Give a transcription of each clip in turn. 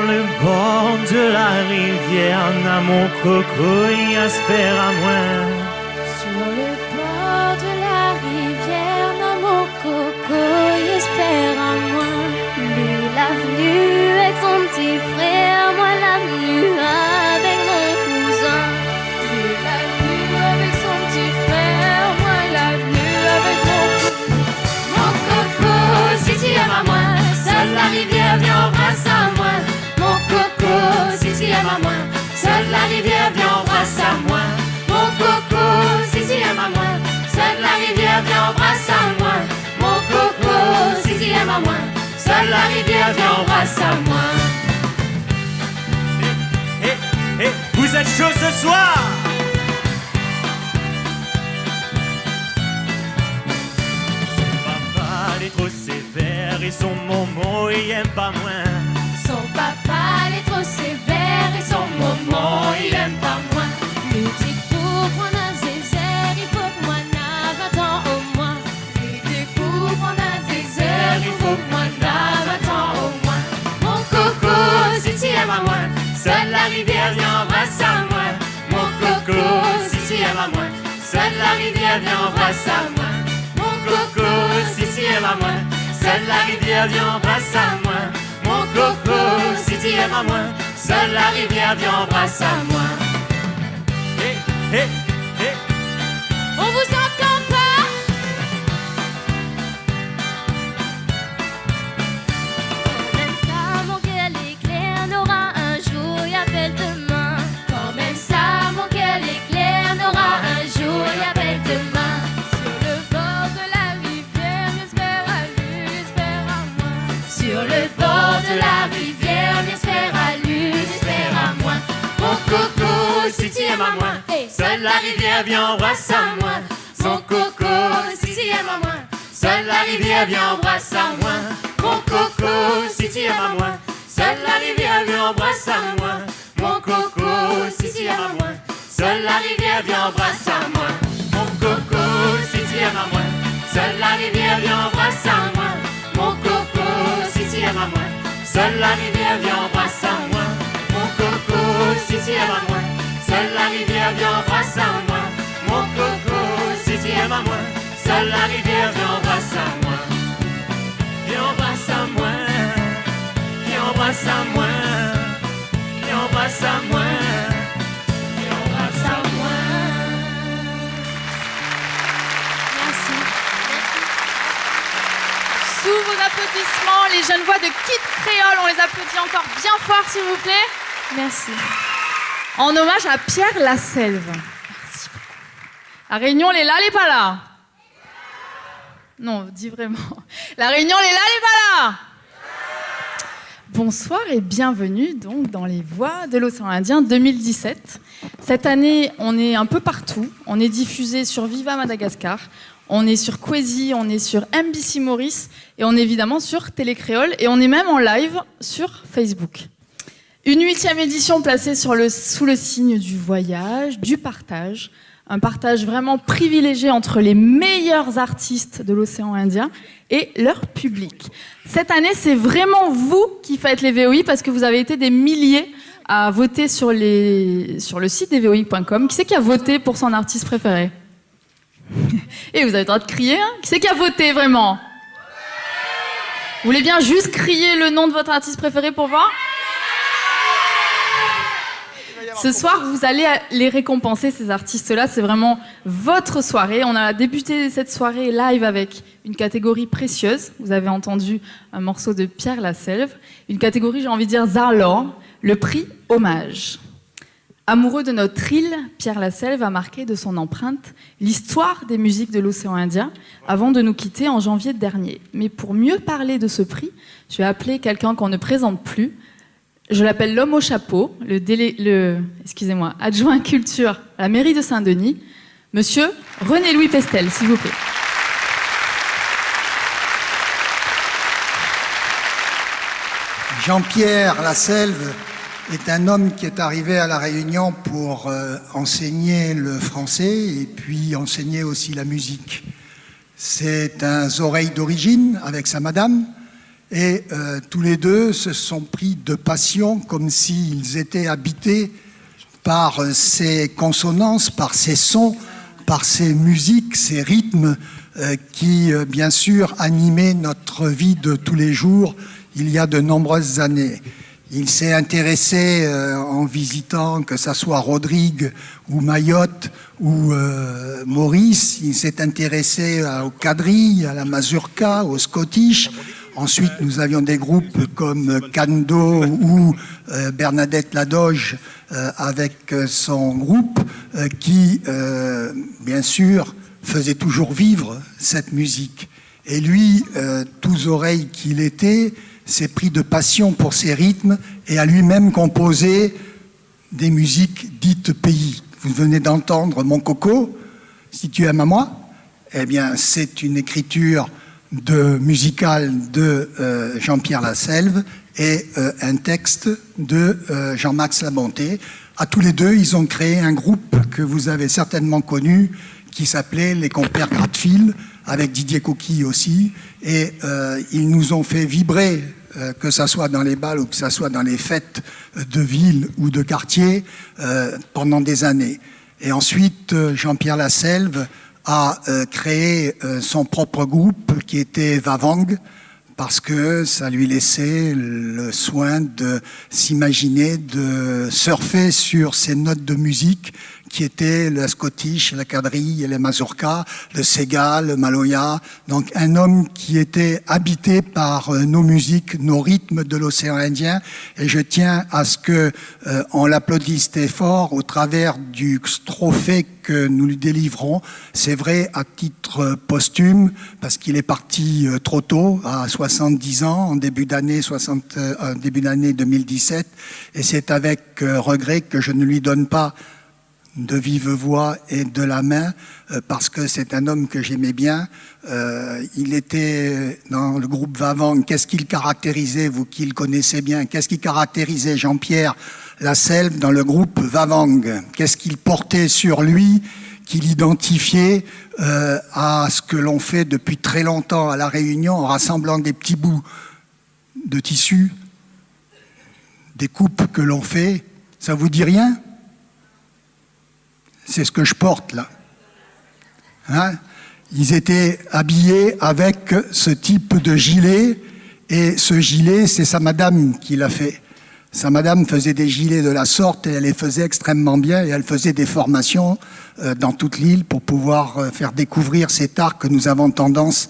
le bord de la rivière, n'a mon coco y espère à moi. Sur le bord de la rivière, n'a mon coco y espère à moi. Lui l'avenue avec son petit frère, moi l'avenue avec mon cousin. Lui l'avenue avec son petit frère, moi l'avenue avec mon cousin. Mon coco, si tu aimes à moi, seule la rivière vient embrasse à moi. Mon coco, si tu aimes à moi, seule la rivière vient embrasse à moi. Mon coco, si tu aimes à moi, seule la rivière vient embrasse à moi. Mon coco, si tu aimes à moi, seule la rivière vient embrasse à moi. Vous êtes chaud ce soir? Son papa il est trop sévère et son maman il aime pas moins. Son papa il est trop sévère et son maman il aime pas moins. Lui dit pour prendre un zézer, il faut que moi n'a 20 ans au moins. Lui dit pour prendre un zézer, il faut que moi n'a 20 ans au moins. Mon coco, si tu aimes à moi, seule la rivière vient embrasse à moi. Mon coco, si tu aimes à moi, seule la rivière vient embrasse à moi. Mon coco, si tu aimes à moi, seule la rivière vient embrasse à moi. Mon coco, si tu aimes à moi, seule la rivière vient embrasse à moi. On vous entend pas? Quand même ça, mon cœur éclair n'aura un jour y appelle demain. Quand même ça, mon cœur éclair n'aura un jour y appelle demain. Sur le bord de la rivière, j'espère à lui, j'espère à moi. Sur le bord de la rivière, j'espère à lui, j'espère à moi. Mon coco, si tu aimes à moi, seule la rivière vient embrasse à moi. Mon coco, si tu aimes à moi, seule la rivière vient embrasse à moi. Mon coco, si tu aimes à moi, seule la rivière vient embrasse à moi. Mon coco, si tu aimes à moi, seule la rivière vient embrasse à moi. Mon coco, si tu aimes à moi, seule la rivière vient embrasse à moi. Mon coco, si tu aimes à moi, seule la rivière vient embrasse à moi. Mon coco, si tu aimes à moi, seule la rivière vient embrasse à moi. Mon coco, si tu aimes à moi, seule la rivière vient embrasse à moi. Viens embrasse à moi, viens embrasse à moi, viens embrasse à moi, viens embrasse à moi. Merci. Sous vos applaudissements, les jeunes voix de Kid Créole, on les applaudit encore bien fort s'il vous plaît. Merci. En hommage à Pierre Lasselve. Merci beaucoup. La Réunion, elle est là, elle est pas là? Non, dis vraiment. La Réunion, elle est là, elle est pas là? Bonsoir et bienvenue donc dans les Voix de l'Océan Indien 2017. Cette année, on est un peu partout. On est diffusé sur Viva Madagascar, on est sur Kwezi, on est sur MBC Maurice et on est évidemment sur Télécréole et on est même en live sur Facebook. Une 8e édition placée sous le signe du voyage, du partage. Un partage vraiment privilégié entre les meilleurs artistes de l'océan Indien et leur public. Cette année, c'est vraiment vous qui faites les VOI parce que vous avez été des milliers à voter sur le site des VOI.com. Qui c'est qui a voté pour son artiste préféré? Et vous avez le droit de crier, hein? Qui c'est qui a voté vraiment? Vous voulez bien juste crier le nom de votre artiste préféré pour voir? Ce soir, vous allez les récompenser, ces artistes-là. C'est vraiment votre soirée. On a débuté cette soirée live avec une catégorie précieuse. Vous avez entendu un morceau de Pierre Lasselve. Une catégorie, j'ai envie de dire, Zarlor, le prix hommage. Amoureux de notre île, Pierre Lasselve a marqué de son empreinte l'histoire des musiques de l'océan Indien avant de nous quitter en janvier dernier. Mais pour mieux parler de ce prix, je vais appeler quelqu'un qu'on ne présente plus. Je l'appelle l'homme au chapeau, adjoint culture à la mairie de Saint-Denis, monsieur René-Louis Pestel, s'il vous plaît. Jean-Pierre Lasselve est un homme qui est arrivé à La Réunion pour enseigner le français et puis enseigner aussi la musique. C'est un Zoreille d'origine avec sa madame. Et tous les deux se sont pris de passion, comme s'ils étaient habités par ces consonances, par ces sons, par ces musiques, ces rythmes qui, bien sûr, animaient notre vie de tous les jours il y a de nombreuses années. Il s'est intéressé en visitant, que ça soit Rodrigue ou Mayotte ou Maurice, il s'est intéressé au quadrille, à la mazurka, au scottish. Ensuite, nous avions des groupes comme Kando ou Bernadette Ladoge avec son groupe qui, bien sûr, faisait toujours vivre cette musique. Et lui, tous oreilles qu'il était, s'est pris de passion pour ces rythmes et a lui-même composé des musiques dites pays. Vous venez d'entendre Mon Coco, Si tu aimes à moi, eh bien, c'est une écriture musicale de Jean-Pierre Lasselve et un texte de Jean-Max Labonté. À tous les deux, ils ont créé un groupe que vous avez certainement connu qui s'appelait Les Compères Gratefil, avec Didier Coquille aussi. Et ils nous ont fait vibrer, que ça soit dans les bals ou que ça soit dans les fêtes de ville ou de quartier, pendant des années. Et ensuite, Jean-Pierre Lasselve a créé son propre groupe qui était Vavang, parce que ça lui laissait le soin de s'imaginer, de surfer sur ces notes de musique qui étaient le scottish, la quadrille et les mazurkas, le sega, le maloya. Donc un homme qui était habité par nos musiques, nos rythmes de l'océan Indien. Et je tiens à ce que on l'applaudisse très fort au travers du trophée que nous lui délivrons. C'est vrai à titre posthume, parce qu'il est parti trop tôt, à 70 ans, en début d'année 2017. Et c'est avec regret que je ne lui donne pas de vive voix et de la main, parce que c'est un homme que j'aimais bien. Il était dans le groupe Vavang. Qu'est-ce qu'il caractérisait, vous qui le connaissez bien, qu'est-ce qui caractérisait Jean-Pierre Lasselve dans le groupe Vavang? Qu'est-ce qu'il portait sur lui, qu'il identifiait à ce que l'on fait depuis très longtemps à La Réunion, en rassemblant des petits bouts de tissu, des coupes que l'on fait? Ça vous dit rien? C'est ce que je porte là. Hein? Ils étaient habillés avec ce type de gilet, et ce gilet, c'est sa madame qui l'a fait. Sa madame faisait des gilets de la sorte et elle les faisait extrêmement bien, et elle faisait des formations dans toute l'île pour pouvoir faire découvrir cet art que nous avons tendance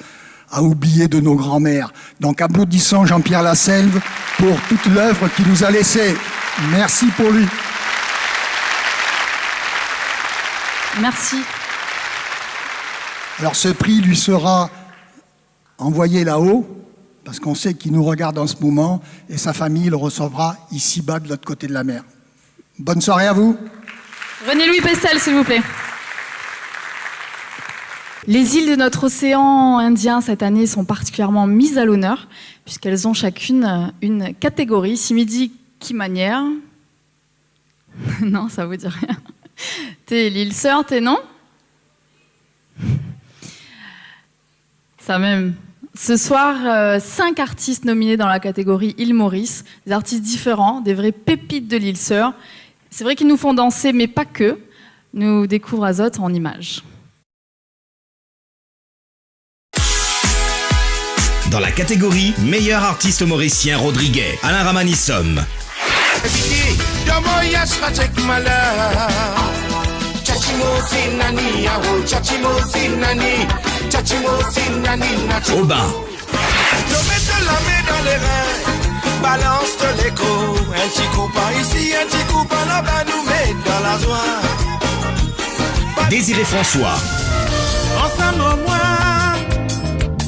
à oublier de nos grands-mères. Donc applaudissons Jean-Pierre Lasselve pour toute l'œuvre qu'il nous a laissée. Merci pour lui. Merci. Alors ce prix lui sera envoyé là-haut, parce qu'on sait qu'il nous regarde en ce moment, et sa famille le recevra ici-bas de l'autre côté de la mer. Bonne soirée à vous. René-Louis Pestel, s'il vous plaît. Les îles de notre océan Indien, cette année, sont particulièrement mises à l'honneur, puisqu'elles ont chacune une catégorie. Simidi Kimanière. Non, ça vous dit rien. T'es l'île Sœur, t'es non? Ça même. Ce soir, 5 artistes nominés dans la catégorie Île Maurice, des artistes différents, des vraies pépites de l'île Sœur. C'est vrai qu'ils nous font danser, mais pas que. Nous découvrons Azote en images. Dans la catégorie Meilleur artiste mauricien, Rodriguet, Alain Ramanissom. Aubin. Balance de l'écho, un petit coup par ici, un petit coup par là-bas, nous met dans la joie. Désiré François. Ensemble au moins,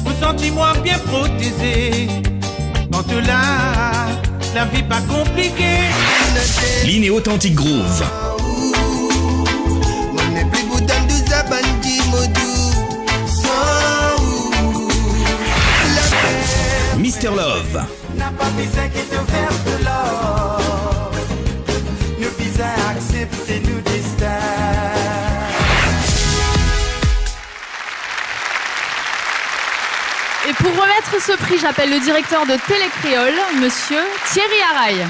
vous sentez-moi bien protégé. Quand là, la vie pas compliquée. Ligne Authentique Groove. Mister Love. N'a pas besoin qu'il te verse de l'or. Nous besoin accepter nous destin. Et pour remettre ce prix, j'appelle le directeur de Télécréole, monsieur Thierry Araille.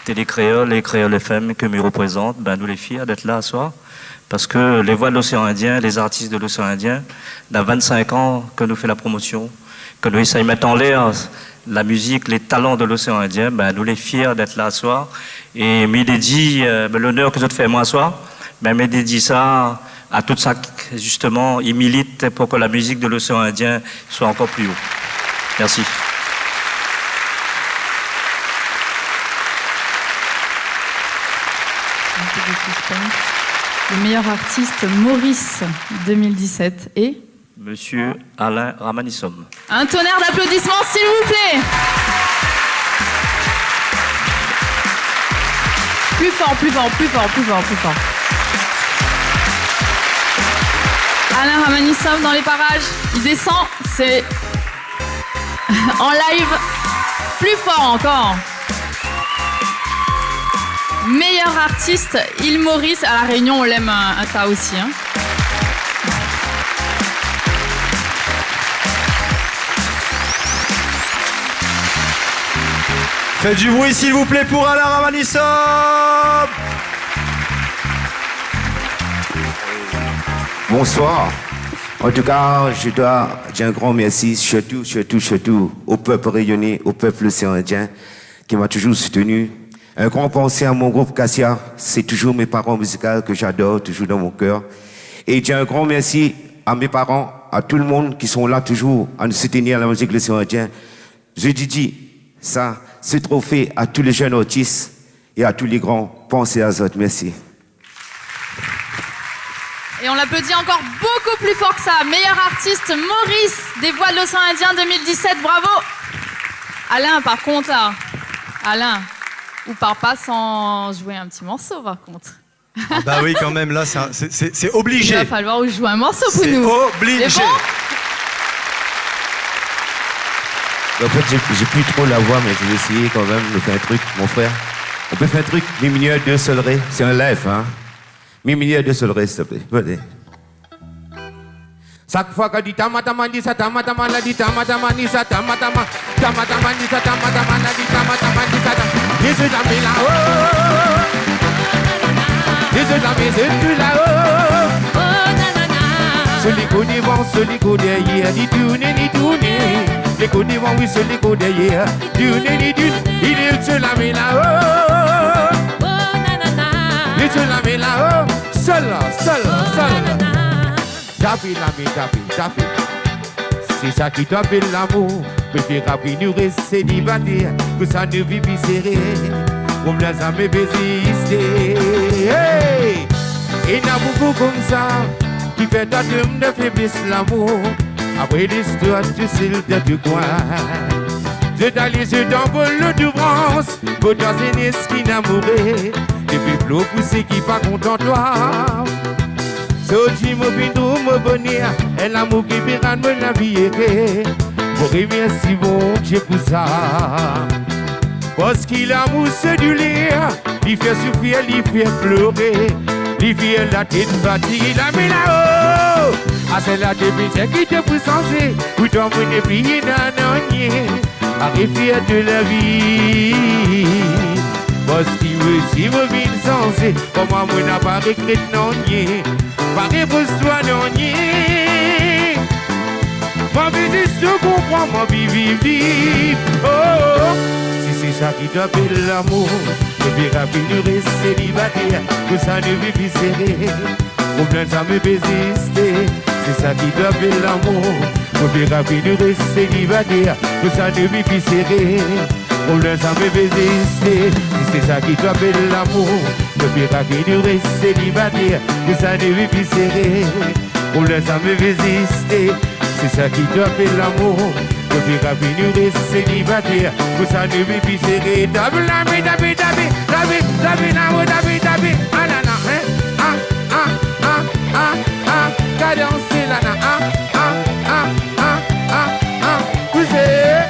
Télécréole et Créole FM que me représentent, nous les fiers d'être là ce soir. Parce que les voix de l'océan Indien, les artistes de l'océan Indien, il y a 25 ans que nous faisons la promotion, que nous essayons de mettre en l'air la musique, les talents de l'océan Indien, nous les fiers d'être là ce soir. Et me dédie l'honneur que je te fais moi ce soir, me dédie ça à tout ça, justement, ils militent pour que la musique de l'océan Indien soit encore plus haut. Merci. Un peu de suspense. Le meilleur artiste Maurice 2017 et Monsieur Alain Ramanissom. un tonnerre d'applaudissements s'il vous plaît. Plus fort, plus fort, plus fort, plus fort, plus fort. Alain Ramanissom dans les parages, il descend, c'est en live, plus fort encore. Meilleur artiste, Île Maurice. À La Réunion, on l'aime un tas aussi. Hein. Faites du bruit s'il vous plaît pour Alain Ramanissom. Bonsoir. En tout cas, je dois dire un grand merci, surtout au peuple rayonné, au peuple océan Indien qui m'a toujours soutenu. Un grand pensée à mon groupe Cassia, c'est toujours mes parents musicaux que j'adore, toujours dans mon cœur. Et dire un grand merci à mes parents, à tout le monde qui sont là toujours à nous soutenir la musique de l'océan Indien. Je dis ça, ce trophée à tous les jeunes artistes et à tous les grands. Pensez à eux, merci. Et on l'applaudit encore beaucoup plus fort que ça. Meilleur artiste, Maurice, des Voix de l'océan Indien 2017, bravo. Alain, par contre, là, Alain, ou part pas sans jouer un petit morceau, par contre. Ah bah oui, quand même, là, c'est obligé. Il va falloir jouer un morceau pour C'est nous. obligé. C'est bon ? En fait, j'ai plus trop la voix, mais je vais essayer quand même de faire un truc, mon frère. On peut faire un truc, mi mineur, deux sol, ré. C'est un live, hein. Mi mineur, deux sol, ré, s'il te plaît. Venez. Chaque fois que dit tamatama, dit ça, tamatama, la dit tamatama, dit ça, tamatama, tamatama, dit ça, tamatama, la dit tamatama, dit ça, dis ce jamais là-haut. Dis ce jamais, c'est plus là-haut. Celui qu'on devant, celui qu'on derrière, ni tourner, ni tourner. Les qu'on devant, oui, celui qu'on derrière, tourner, ni tourner. Il est seul là-haut. Il est seul là-haut. Seul. Tapis. C'est ça qui t'appelle l'amour. Préfère après nous rester célibataire, que ça ne vit plus serré. On me laisse à me résister. Hey! Et il y a beaucoup comme ça qui fait ta dame de faiblesse l'amour. Après l'histoire, tu sais le du coin. Je t'allais sur ton bol de France, pour ta zénès qui n'a mouré. Et puis l'eau poussée qui pas content toi. Soji mo bindou mo bonheur, et l'amour qui pira me la vie. Pour revenir si bon Dieu pour ça. Parce qu'il a moussé du lait, il fait souffrir, il fait pleurer. Il fait la tête bâtie, il a mis là-haut. Ah c'est la débite qui te pousse en zé, ou t'en mounes plié dans l'anier. Arrive de la vie. Parce qu'il veut si vous venez censé, comment moi n'a pas regret non nier. Pas repose-toi non nier. Mon bébé, je te comprends, mon bébé, oh. Si c'est ça qui t'appelle l'amour, et puis rapide de rester célibataire, que ça ne veut plus serrer. Problème ça me résister. C'est ça qui t'appelle l'amour, et puis rapide de rester célibataire, que ça ne veut plus serrer. Problème ça me résister. Si c'est ça qui t'appelle l'amour, et puis rapide de rester célibataire, que ça ne veut plus serrer. Problème ça me résister. C'est ça qui t'appelle l'amour. Depuis rapide, nous restons célibataires. Pour ça, nous vivons plus serrés. Dabi, ah, là, là, cadencer, là, vous savez.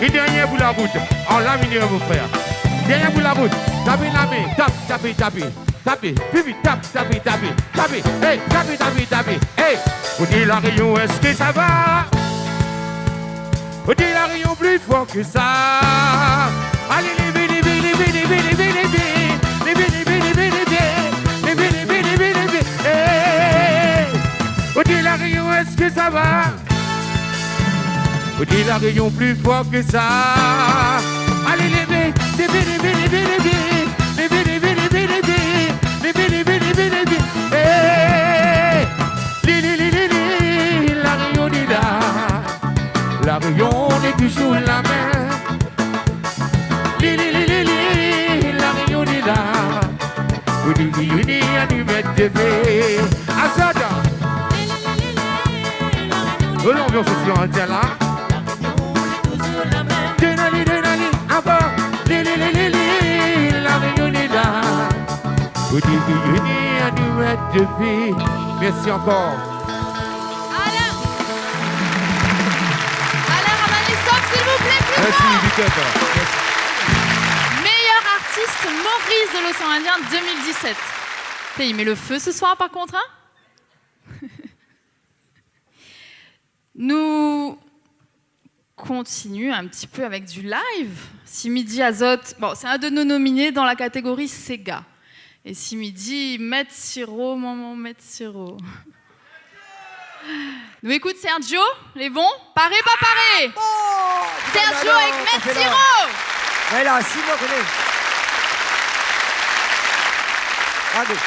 Et dernier pour la route. En la minute, mon frère. Dernier pour la route. Tapez la main, tapez, tapez, pipi, tapez, hey, tapez, hey. Vous dites la rayon, est-ce que ça va? Vous dites la rayon plus fort que ça. Allez, les vous dites la rayon, est-ce que ça va? Vous dites la rayon plus fort que ça. Allez, les la rayon est là. La rayon est toujours la même. La rayon est là. Vous dites à nous mettre de paix. Azada. L'ambiance est sur un tel là. Denali, encore. La réunion est là. Vous dites à nous mettre de paix. Merci encore. Alain Ramanissov, s'il vous plaît, plus Merci, fort. Victor. Merci. Meilleur artiste Maurice de l'océan Indien 2017. Putain, il met le feu ce soir par contre, hein? Nous continuons un petit peu avec du live. Simidi Azote, bon, c'est un de nos nominés dans la catégorie Sega. Et Simidi, Met Siro, maman Met Siro. Nous écoute Sergio, les bons? Paré, pas paré? Sergio avec Met Siro. Ouais, là, si vous connaissez. Allez.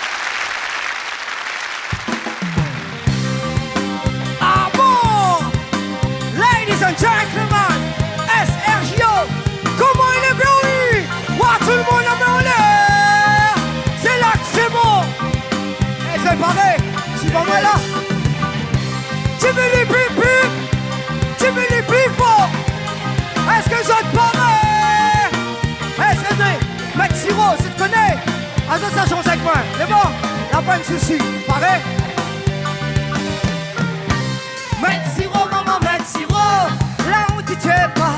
Ah bon? Ladies and gentlemen, SRJO, comment il est venu? Moi, tout le monde la met en l'air. C'est là que c'est bon. Et c'est pareil, si pas moi là. Tu me les plus, tu me les plus fort. Est-ce que je te parais? Est-ce que Met Siro, si tu connais? Ah ça change avec moi, c'est bon? Y'a pas de soucis, pareil? Met Siro, maman, Met Siro, là où tu t'es pas.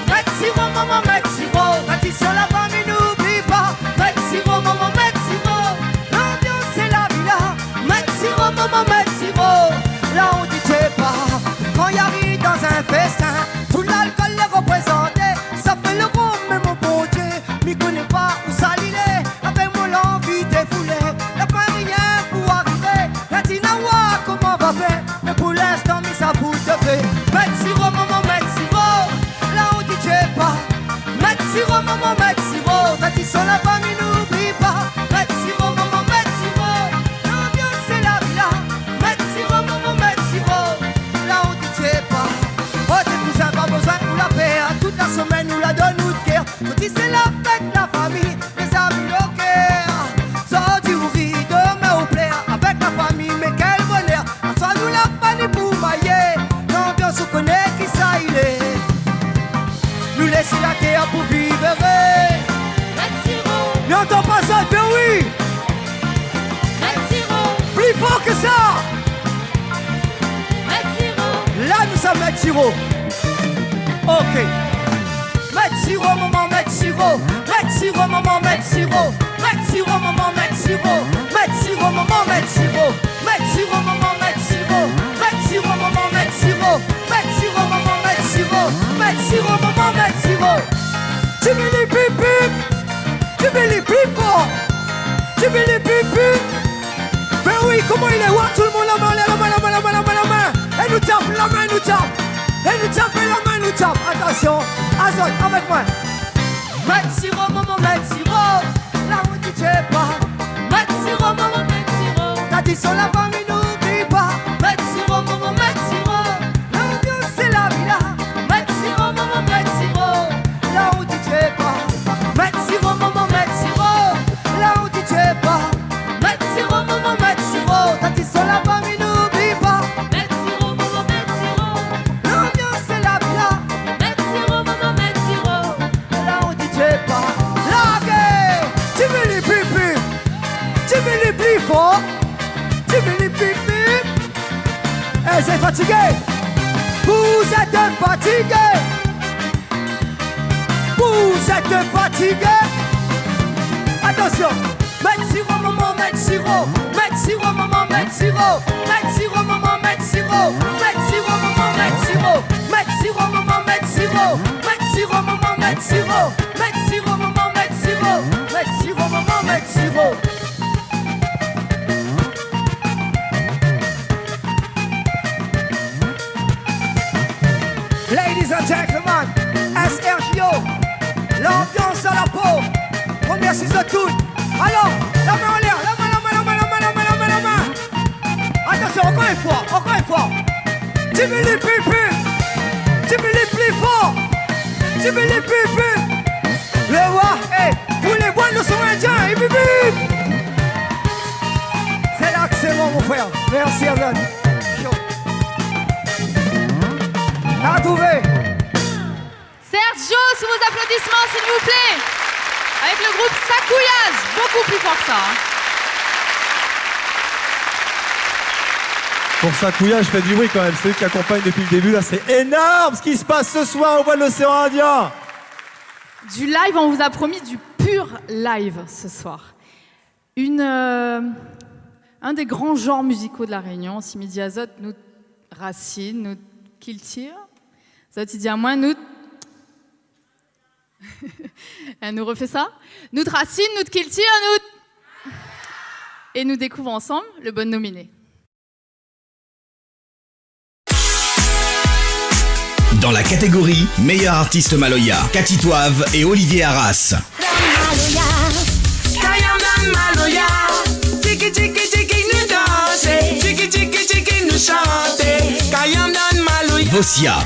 Met Siro, maman, Met Siro, quand tu sur la famille, n'oublie pas. Met Siro, maman, Met Siro, l'ambiance c'est la villa. Met Siro, maman, Met Siro, là où tu t'es pas. Quand y arrive dans un festin, tout l'alcool est représenté. Ça fait le rhum, mais mon bon Dieu, m'y connais pas où ça l'il est. Avec mon l'envie défoulée, y'a pas rien pour arriver. La Dinawa, comment va faire? Mais pour l'instant, mais ça vous te fait. Met Siro, maman, Met Siro, là où tu t'es pas. Met Siro, maman, Met Siro, t'as dit sur la famille, n'oublie pas. Met Siro, maman, Met Siro, l'ambiance c'est la villa. Met Siro, maman, Met Siro, là où tu t'es pas. Oh, tes cousins, pas besoin de nous la paire. Toute la semaine, nous la donne, nous de guerre. Quand c'est la fête, la famille, les amis, le cœur. Sorti ou riz, demain au plaire. Avec la famille, mais quel bonheur. À soi, nous la famille pour mailler. L'ambiance, on connaît qui ça il est. Nous laisser la terre pour vivre. Mais on t'en passe un peu, oui. Plus fort que ça. Là, nous sommes Met Siro. Ok. Met Siro, maman, Met Siro. Met Siro, maman, Met Siro. Met Siro, maman, Met Siro. Met Siro, maman, Met Siro. Met Siro, maman, Met Siro. Met Siro, maman, Met Siro. Met Siro, maman, Met Siro. Met Siro, maman, Met Siro. Tu me les pipi. Tu me les plus fort. Tu me les pipi. Ben oui, comment il est? Ouais, tout le monde la main, la main, la main, la main, la main, la main. Et nous tape, la main, nous tape. Et nous tape, et la main, nous tape. Attention, Azot, avec moi. Met Siro, maman, Met Siro. Là où tu t'es pas. Met Siro, maman, Met Siro. T'as dit sur la famille, n'oublie pas. Met Siro, maman, Met Siro. L'ambiance c'est la villa. Met Siro, maman, Met Siro. Là où tu t'es pas. Met Siro, maman, Met Siro. Là où tu t'es pas. Met Siro, maman, Met Siro. T'as dit sur la famille, n'oublie pas. Met Siro, maman, Met Siro. L'ambiance c'est la villa. Met Siro, maman, Met Siro. Là où tu t'es pas. Larguez. Tu me les pipi. Tu me les plus fort. Tu me les pipi. Eh, c'est fatigué. Vous êtes fatigué. Vous êtes fatigué. Attention, mettre sirop, maman, mettre sirop. Mettre sirop, maman, mettre sirop. Mettre sirop, maman, mettre sirop. Mettre sirop, maman, mettre sirop. Mettre sirop, maman, mettre sirop. Mettre sirop, maman, mettre sirop. Mettre sirop, maman, mettre sirop. Mettre sirop, maman, mettre sirop. Ladies and gentlemen, SRJO, l'ambiance à la peau. Première saison toute. Alors, la main en l'air, la main, la main, la main, la main, la main, la main, la main. Attention, encore une fois, encore une fois. Timili pipi, timili plus fort, timili pipi. Le roi, hey, tous les bois nous sont indiens, et bibi. C'est là que c'est bon, mon frère. Merci, Evan. À trouver. Sergio, sous vos applaudissements, s'il vous plaît. Avec le groupe Sakouyaz, beaucoup plus fort que ça. Pour Sakouya, je fais du bruit quand même. C'est eux qui accompagnent depuis le début. Là, c'est énorme ce qui se passe ce soir au voile de l'océan Indien. Du live, on vous a promis du pur live ce soir. Un des grands genres musicaux de la Réunion, Simidi Azot, nous Racine, nous Kiltir. Zot, il dit à moi, nous. Elle nous refait ça. Nous Racine, nous Kiltir, nous. Et nous découvrons ensemble le bon nominé. Dans la catégorie Meilleur artiste Maloya, Cathy Toave et Olivier Arras. Vosia.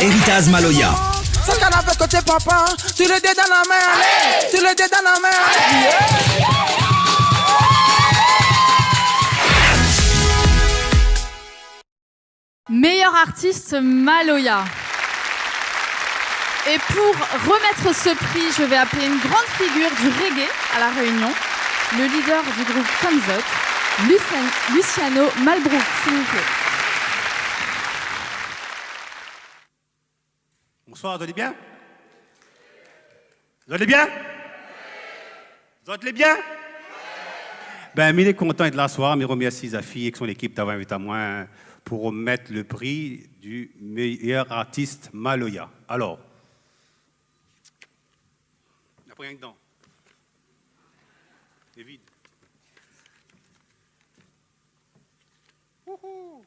Héritage Maloya. Ce canapé côté papa, tu le dés dans la main, tu le dés dans la main. Meilleur artiste Maloya. Et pour remettre ce prix, je vais appeler une grande figure du reggae à La Réunion, le leader du groupe Kamzot, Luciano Malbrook, s'il vous plaît. Bonsoir, vous allez bien? Vous allez bien? Vous allez bien? Ben, il est content de l'asseoir, mais remercie Zafi et son équipe d'avoir invité à moi pour remettre le prix du meilleur artiste Maloya. Alors, il n'y a pas rien dedans. C'est vide. Wouhou.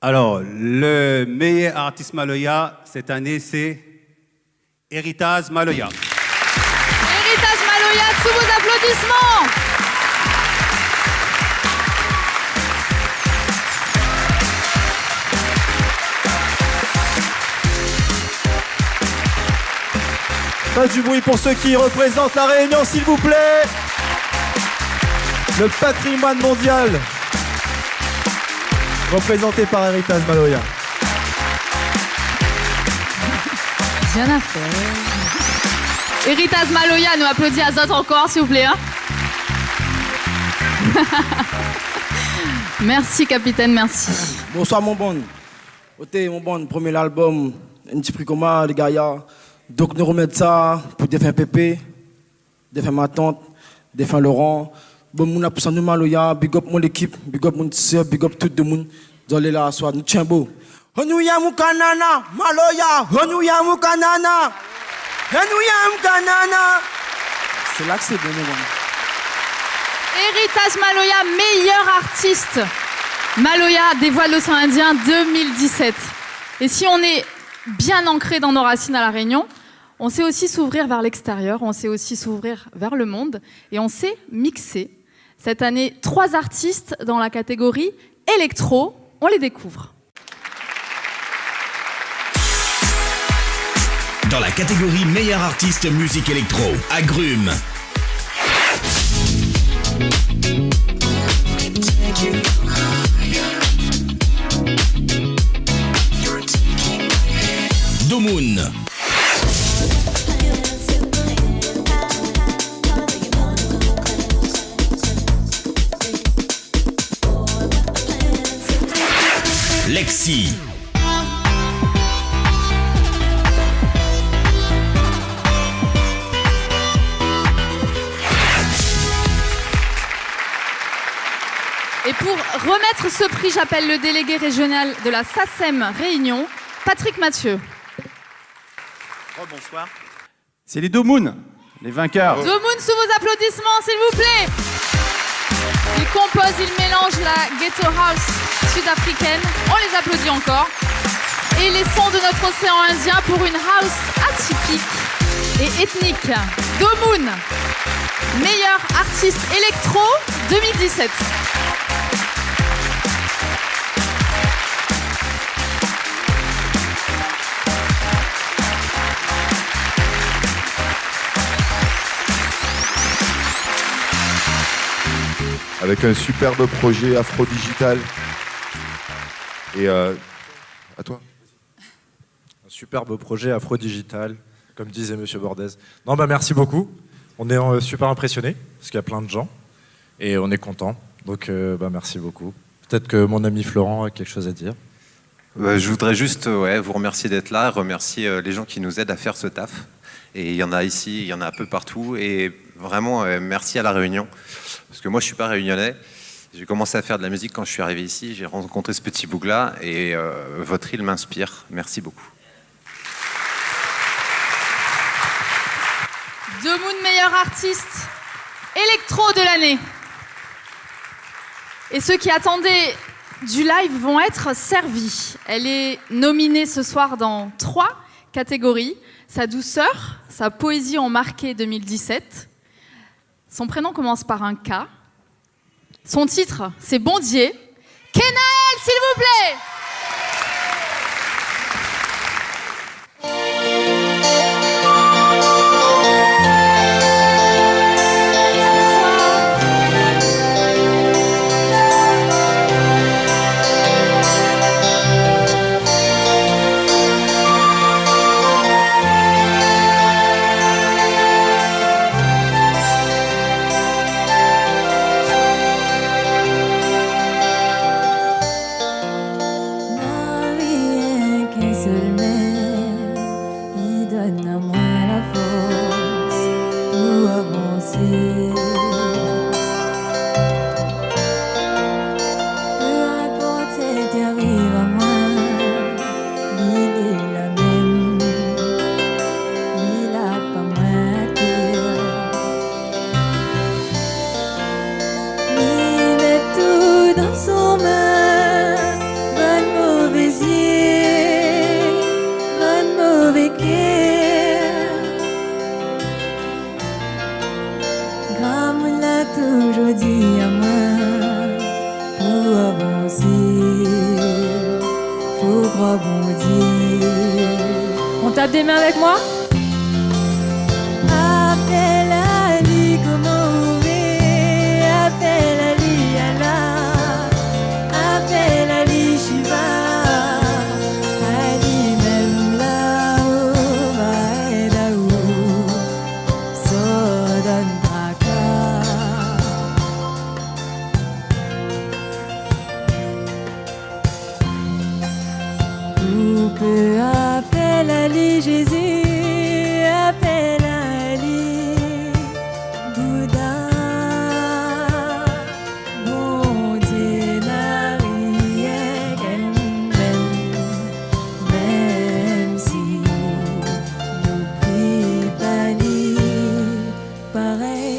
Alors, le meilleur artiste Maloya cette année, c'est Héritage Maloya. Héritage Maloya, sous vos applaudissements. Pas du bruit pour ceux qui représentent la Réunion, s'il vous plaît. Le patrimoine mondial. Représenté par Héritage Maloya. Bien à faire. Héritage Maloya nous applaudit à Zot encore, s'il vous plaît. Hein. Merci, capitaine, merci. Bonsoir, mon bon. Côté, mon bon, premier album, un petit prix commun, les gars. Donc, nous remettons ça pour défendre Pépé, défendre ma tante, défendre Laurent. Bon, mon pour ça, nous, Maloya, big up mon équipe, big up mon sœur, big up tout le monde. Dans les là, soit nous tiens beau. Honouya Moukanana, Maloya, Honouya Moukanana, Honouya Moukanana. C'est là que c'est bon, mon bon. Héritage Maloya, meilleur artiste. Maloya dévoile l'océan Indien 2017. Et si on est bien ancré dans nos racines à La Réunion, on sait aussi s'ouvrir vers l'extérieur, on sait aussi s'ouvrir vers le monde et on sait mixer. Cette année, 3 artistes dans la catégorie électro, on les découvre. Dans la catégorie Meilleur artiste musique électro, Agrumes. Domoun. Lexi. Et pour remettre ce prix, j'appelle le délégué régional de la SACEM Réunion, Patrick Mathieu. Bonsoir. C'est les Domoun, les vainqueurs. Domoun, sous vos applaudissements, s'il vous plaît. Ils composent, ils mélangent la ghetto house sud-africaine. On les applaudit encore. Et les sons de notre océan Indien pour une house atypique et ethnique. Domoun, meilleur artiste électro 2017. Avec un superbe projet afro-digital. Et à toi. Un superbe projet afro-digital, comme disait Monsieur Bordez. Non, bah merci beaucoup. On est super impressionnés, parce qu'il y a plein de gens. Et on est content. Donc bah merci beaucoup. Peut-être que mon ami Florent a quelque chose à dire. Je voudrais juste vous remercier d'être là, remercier les gens qui nous aident à faire ce taf. Et il y en a ici, il y en a un peu partout. Et vraiment, merci à La Réunion. Parce que moi, je ne suis pas réunionnais. J'ai commencé à faire de la musique quand je suis arrivé ici. J'ai rencontré ce petit bout-là. Et votre île m'inspire. Merci beaucoup. Domoun, meilleur artiste électro de l'année. Et ceux qui attendaient du live vont être servis. Elle est nominée ce soir dans 3 catégories. Sa douceur, sa poésie ont marqué 2017. Son prénom commence par un K. Son titre, c'est Bondier. Kenaël, s'il vous plaît. On tape des mains avec moi. Appelle Ali, comment on est? Appelle Ali, Allah. Appelle Ali, Shiva. Ali, même là-haut, va là-haut. Sodan Draka. Ou peut appelle Ali, Jésus, appelle Ali, Bouddha, mon Dieu, n'a rien qu'elle m'aime, même si nous prie Bali, pareil.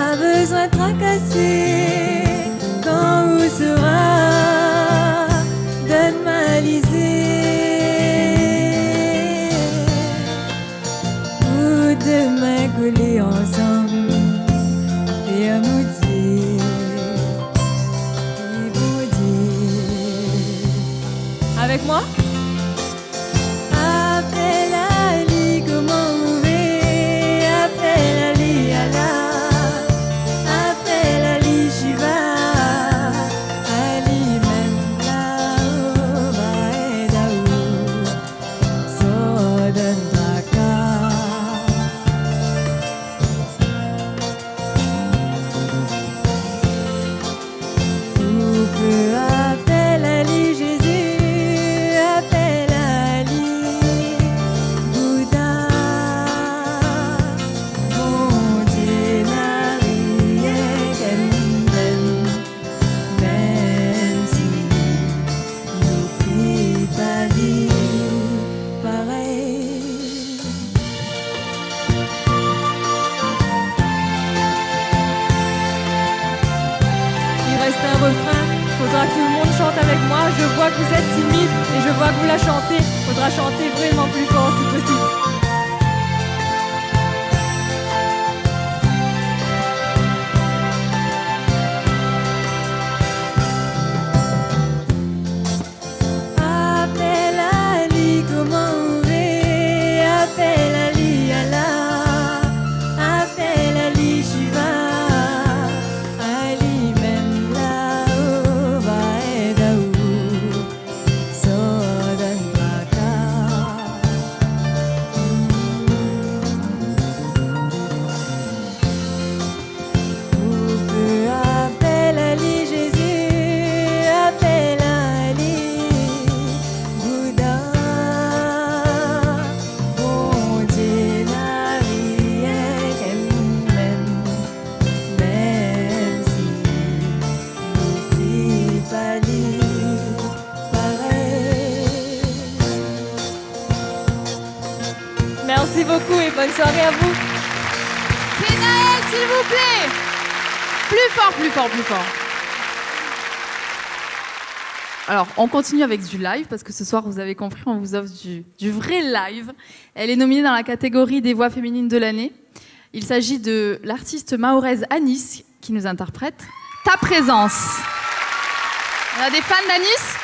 Pas besoin de tracasser quand où sera. Donne-moi l'isée. Ou demain coller ensemble et à moutier. Avec moi? Appelle Ali, comment on va? Appelle Ali, Allah. Appelle Ali, Shiva. Ali, même là-haut, Baedaou. Sodan Draka. Ou peut appelle Ali, Jésus. Appelle Ali, Bouddha. Mon Dieu n'a rien qu'elle m'aime, même si nous prie pas dit pareil. Il reste un refrain, faudra que tout le monde chante avec moi. Je vois que vous êtes timide et je vois que vous la chantez. Faudra chanter vraiment plus fort si possible. Appelle Ali, comment on va? Appelle Ali, Allah. Appelle Ali, Shiva. Ali, même là-haut, Baedaou. Sodan Draka. Ou peut appelle Ali, Jésus. Appelle Ali, Bouddha. Mon Dieu n'a rien qu'elle m'aime, même si nous prie pas dit pareil. Merci beaucoup et bonne soirée à vous. Kenaël, s'il vous plaît. Plus fort, plus fort, plus fort. Alors, on continue avec du live, parce que ce soir, vous avez compris, on vous offre du vrai live. Elle est nominée dans la catégorie des voix féminines de l'année. Il s'agit de l'artiste mahoraise Anis, qui nous interprète Ta présence. On a des fans d'Anis ?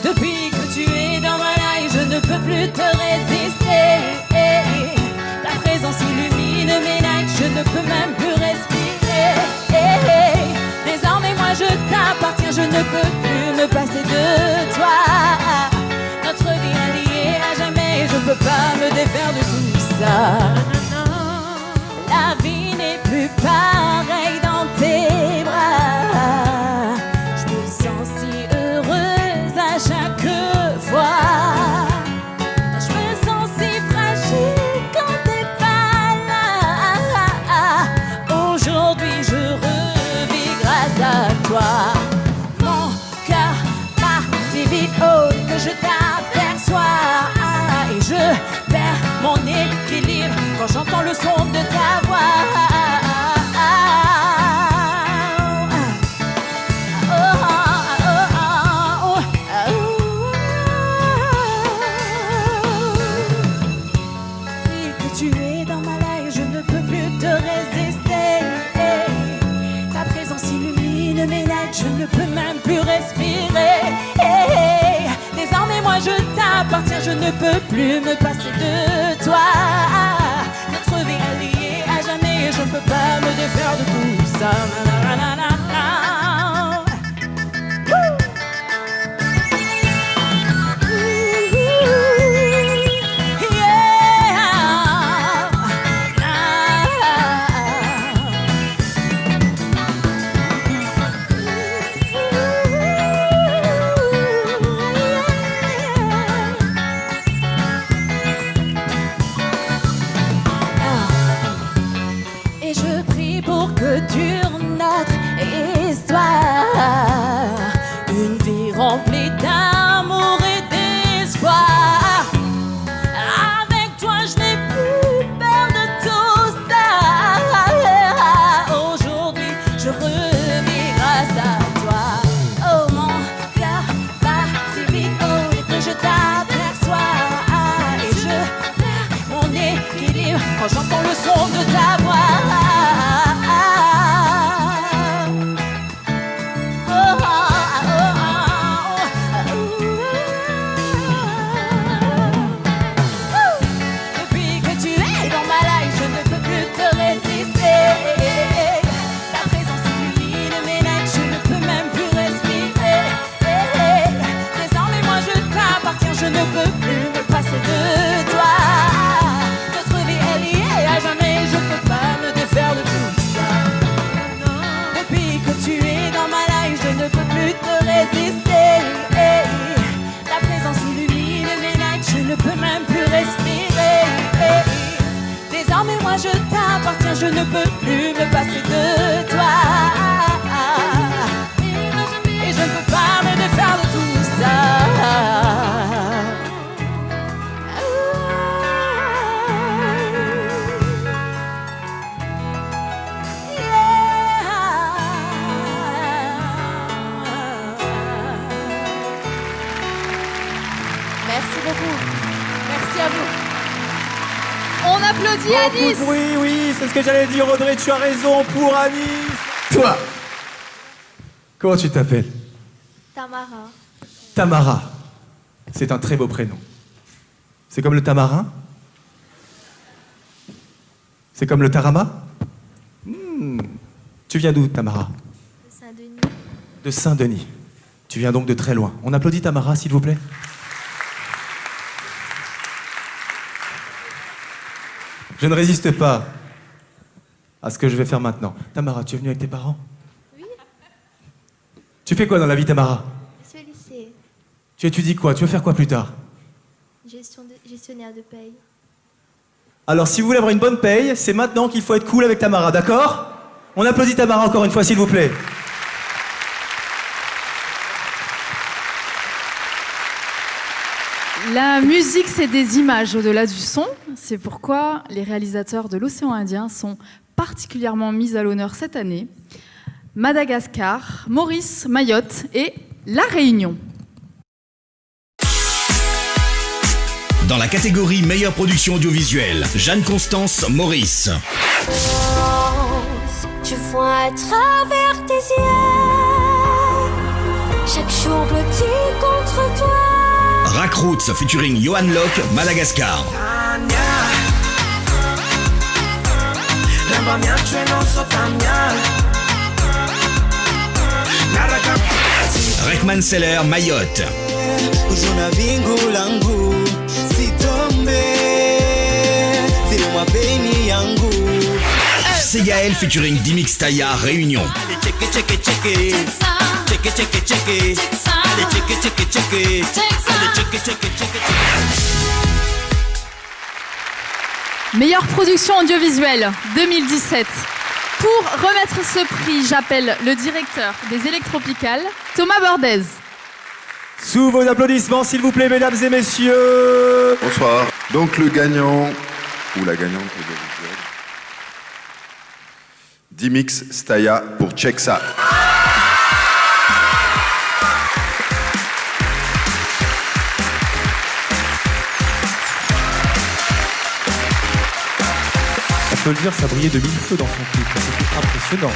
Depuis que tu es dans ma life, je ne peux plus te résister. Ta présence illumine mes nights, je ne peux même plus respirer. Désormais moi je t'appartiens, je ne peux plus me passer de toi. Notre vie est liée à jamais, je ne peux pas me défaire de tout ça. La vie n'est plus pareille dans tes bras. Je me sens si heureuse à chaque fois. Je me sens si fragile quand t'es pas là. Aujourd'hui je revis grâce à toi. Mon cœur bat si vite haut que je t'aperçois. Et je perds mon équilibre quand j'entends le son de ta voix. Je ne peux même plus respirer. Désormais moi je t'appartiens, je ne peux plus me passer de toi. Notre vie est liée à jamais, je ne peux pas me défaire de tout ça. histoire. Une vie remplie d'amour et d'espoir. Avec toi, je n'ai plus peur de tout ça. Aujourd'hui, je revis grâce à toi. Oh, mon cœur bat si vite, oh, et que je t'aperçois. Et je perds mon équilibre quand j'entends le son de ta voix. Depuis que tu es dans ma life, je ne peux plus te résister. Ta présence illumine mes nights, je ne peux même plus respirer. Désormais moi je t'appartiens, je ne peux plus me passer de toi. Notre vie est liée à jamais, je peux pas me défaire de tout ça. Depuis que tu es dans ma life, je ne peux plus te résister. Ta présence illumine mes nights, je ne peux même plus respirer. Désormais moi je t'appartiens, je ne peux plus me passer de toi. Et je ne peux pas me défaire de tout ça. Merci beaucoup. Merci à vous. On applaudit Beaucoup Anis. de bruit, oui, c'est ce que j'allais dire, Audrey, tu as raison pour Anis. Toi, comment tu t'appelles? Tamara. Tamara. C'est un très beau prénom. C'est comme le tamarin? C'est comme le tarama? Tu viens d'où, Tamara? Saint-Denis. De Saint-Denis. Tu viens donc de très loin. On applaudit Tamara, s'il vous plaît. Je ne résiste pas à ce que je vais faire maintenant. Tamara, tu es venue avec tes parents? Oui. Tu fais quoi dans la vie, Tamara? Je suis au lycée. Tu étudies quoi? Tu veux faire quoi plus tard? Gestionnaire de paye. Alors, si vous voulez avoir une bonne paye, c'est maintenant qu'il faut être cool avec Tamara, d'accord? On applaudit Tamara encore une fois, s'il vous plaît. La musique, c'est des images au-delà du son. C'est pourquoi les réalisateurs de l'océan Indien sont particulièrement mis à l'honneur cette année. Madagascar, Maurice, Mayotte et La Réunion. Dans la catégorie meilleure production audiovisuelle, Jeanne-Constance Maurice. Je vois à travers tes yeux. Chaque jour blotti contre toi. Rack Roots featuring Johan Locke, Madagascar. Rekman Seller, Mayotte. Segael featuring Dimix Taya, Réunion. Meilleure production audiovisuelle 2017. Pour remettre ce prix, j'appelle le directeur des Électropicales, Thomas Bordez. Sous vos applaudissements, s'il vous plaît, mesdames et messieurs. Bonsoir. Donc le gagnant, ou la gagnante, je dois vous dire, Dimix Staya pour Check Ça. On peut le dire, ça brillait de mille feux dans son clip. C'était impressionnant.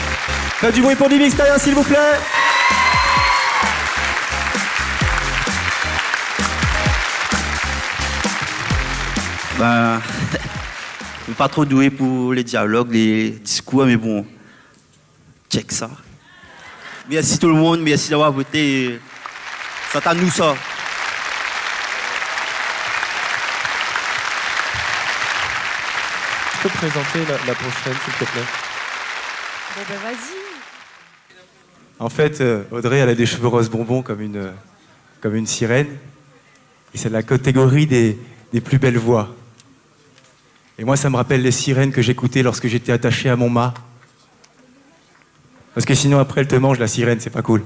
Faites du bruit pour Dimix Staya, s'il vous plaît. Ben, je suis pas trop doué pour les dialogues, les discours, mais bon, check ça. Merci tout le monde, merci d'avoir voté. C'est à nous ça. Tu peux présenter la prochaine, s'il te plaît? Bon ben vas-y. En fait, Audrey, elle a des cheveux rose bonbons comme une sirène. Et c'est la catégorie des plus belles voix. Et moi, ça me rappelle les sirènes que j'écoutais lorsque j'étais attaché à mon mât. Parce que sinon, après, elle te mange la sirène, c'est pas cool.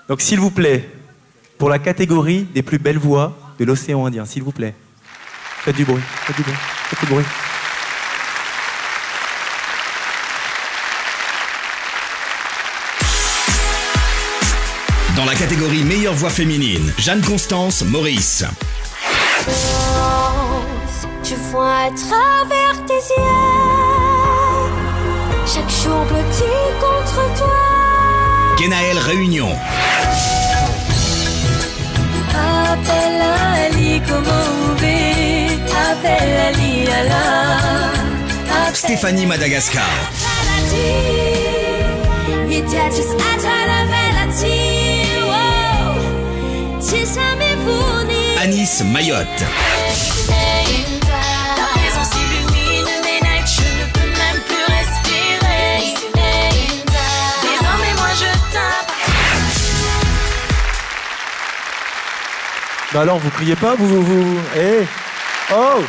Donc, s'il vous plaît, pour la catégorie des plus belles voix de l'océan Indien, s'il vous plaît, faites du bruit, faites du bruit, faites du bruit. Dans la catégorie meilleure voix féminine, Jeanne-Constance Maurice. Je vois à travers tes yeux, chaque jour blotti contre toi. Kenaël Réunion. Appelle Ali, comment oublier? Appelle Ali, Allah. Stéphanie Madagascar. Anis Mayotte. Ta présence illumine mes nights, je ne peux même plus respirer. Désormais moi je t'appartiens. Bah alors, vous criez pas, vous... Eh oh!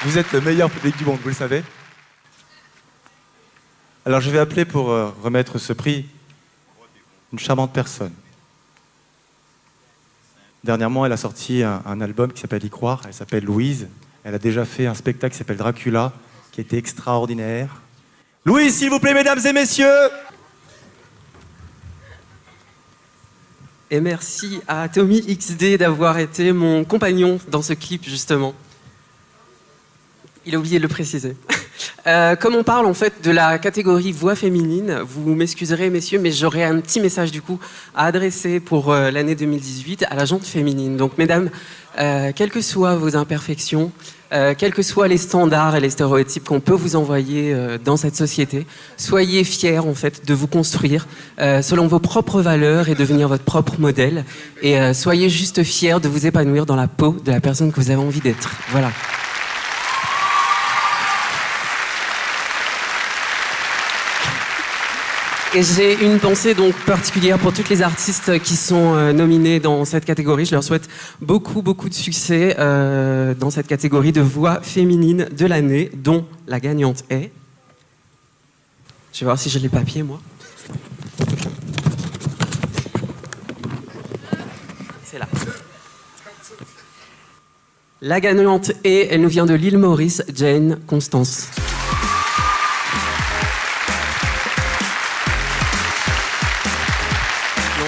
Vous êtes le meilleur public du monde, vous le savez. Alors je vais appeler pour remettre ce prix une charmante personne. Dernièrement, elle a sorti un album qui s'appelle Y Croire, elle s'appelle Louise. Elle a déjà fait un spectacle qui s'appelle Dracula, qui était extraordinaire. Louise, s'il vous plaît, mesdames et messieurs! Et merci à Tommy XD d'avoir été mon compagnon dans ce clip, justement. Il a oublié de le préciser. Comme on parle en fait de la catégorie voix féminine, vous m'excuserez messieurs, mais j'aurais un petit message du coup à adresser pour l'année 2018 à la gente féminine. Donc mesdames, quelles que soient vos imperfections, quels que soient les standards et les stéréotypes qu'on peut vous envoyer dans cette société, soyez fiers en fait de vous construire selon vos propres valeurs et devenir votre propre modèle. Et soyez juste fiers de vous épanouir dans la peau de la personne que vous avez envie d'être. Voilà. Et j'ai une pensée donc particulière pour toutes les artistes qui sont nominés dans cette catégorie. Je leur souhaite beaucoup de succès dans cette catégorie de voix féminine de l'année, dont la gagnante est... Je vais voir si j'ai les papiers, moi. C'est là. La gagnante est, elle nous vient de l'île Maurice, Jane Constance.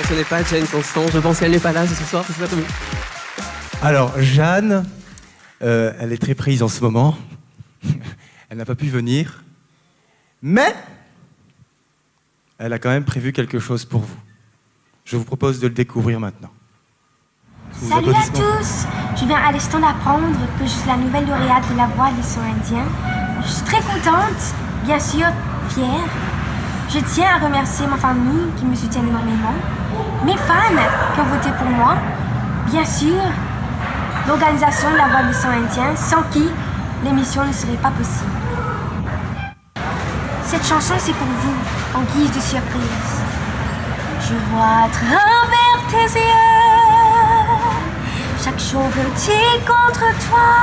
Ce n'est pas Jane Constance, je pense qu'elle n'est pas là ce soir, c'est ça Tommy? Alors, Jeanne, elle est très prise en ce moment. Elle n'a pas pu venir. Mais, elle a quand même prévu quelque chose pour vous. Je vous propose de le découvrir maintenant. Salut à tous! Je viens à l'instant d'apprendre que je suis la nouvelle lauréate de la voix de l'océan Indien. Je suis très contente, bien sûr fière. Je tiens à remercier ma famille qui me soutient énormément, mes fans qui ont voté pour moi, bien sûr, l'organisation de la voix de l'océan Indien, sans qui l'émission ne serait pas possible. Cette chanson, c'est pour vous, en guise de surprise. Je vois à travers tes yeux, chaque jour petit contre toi.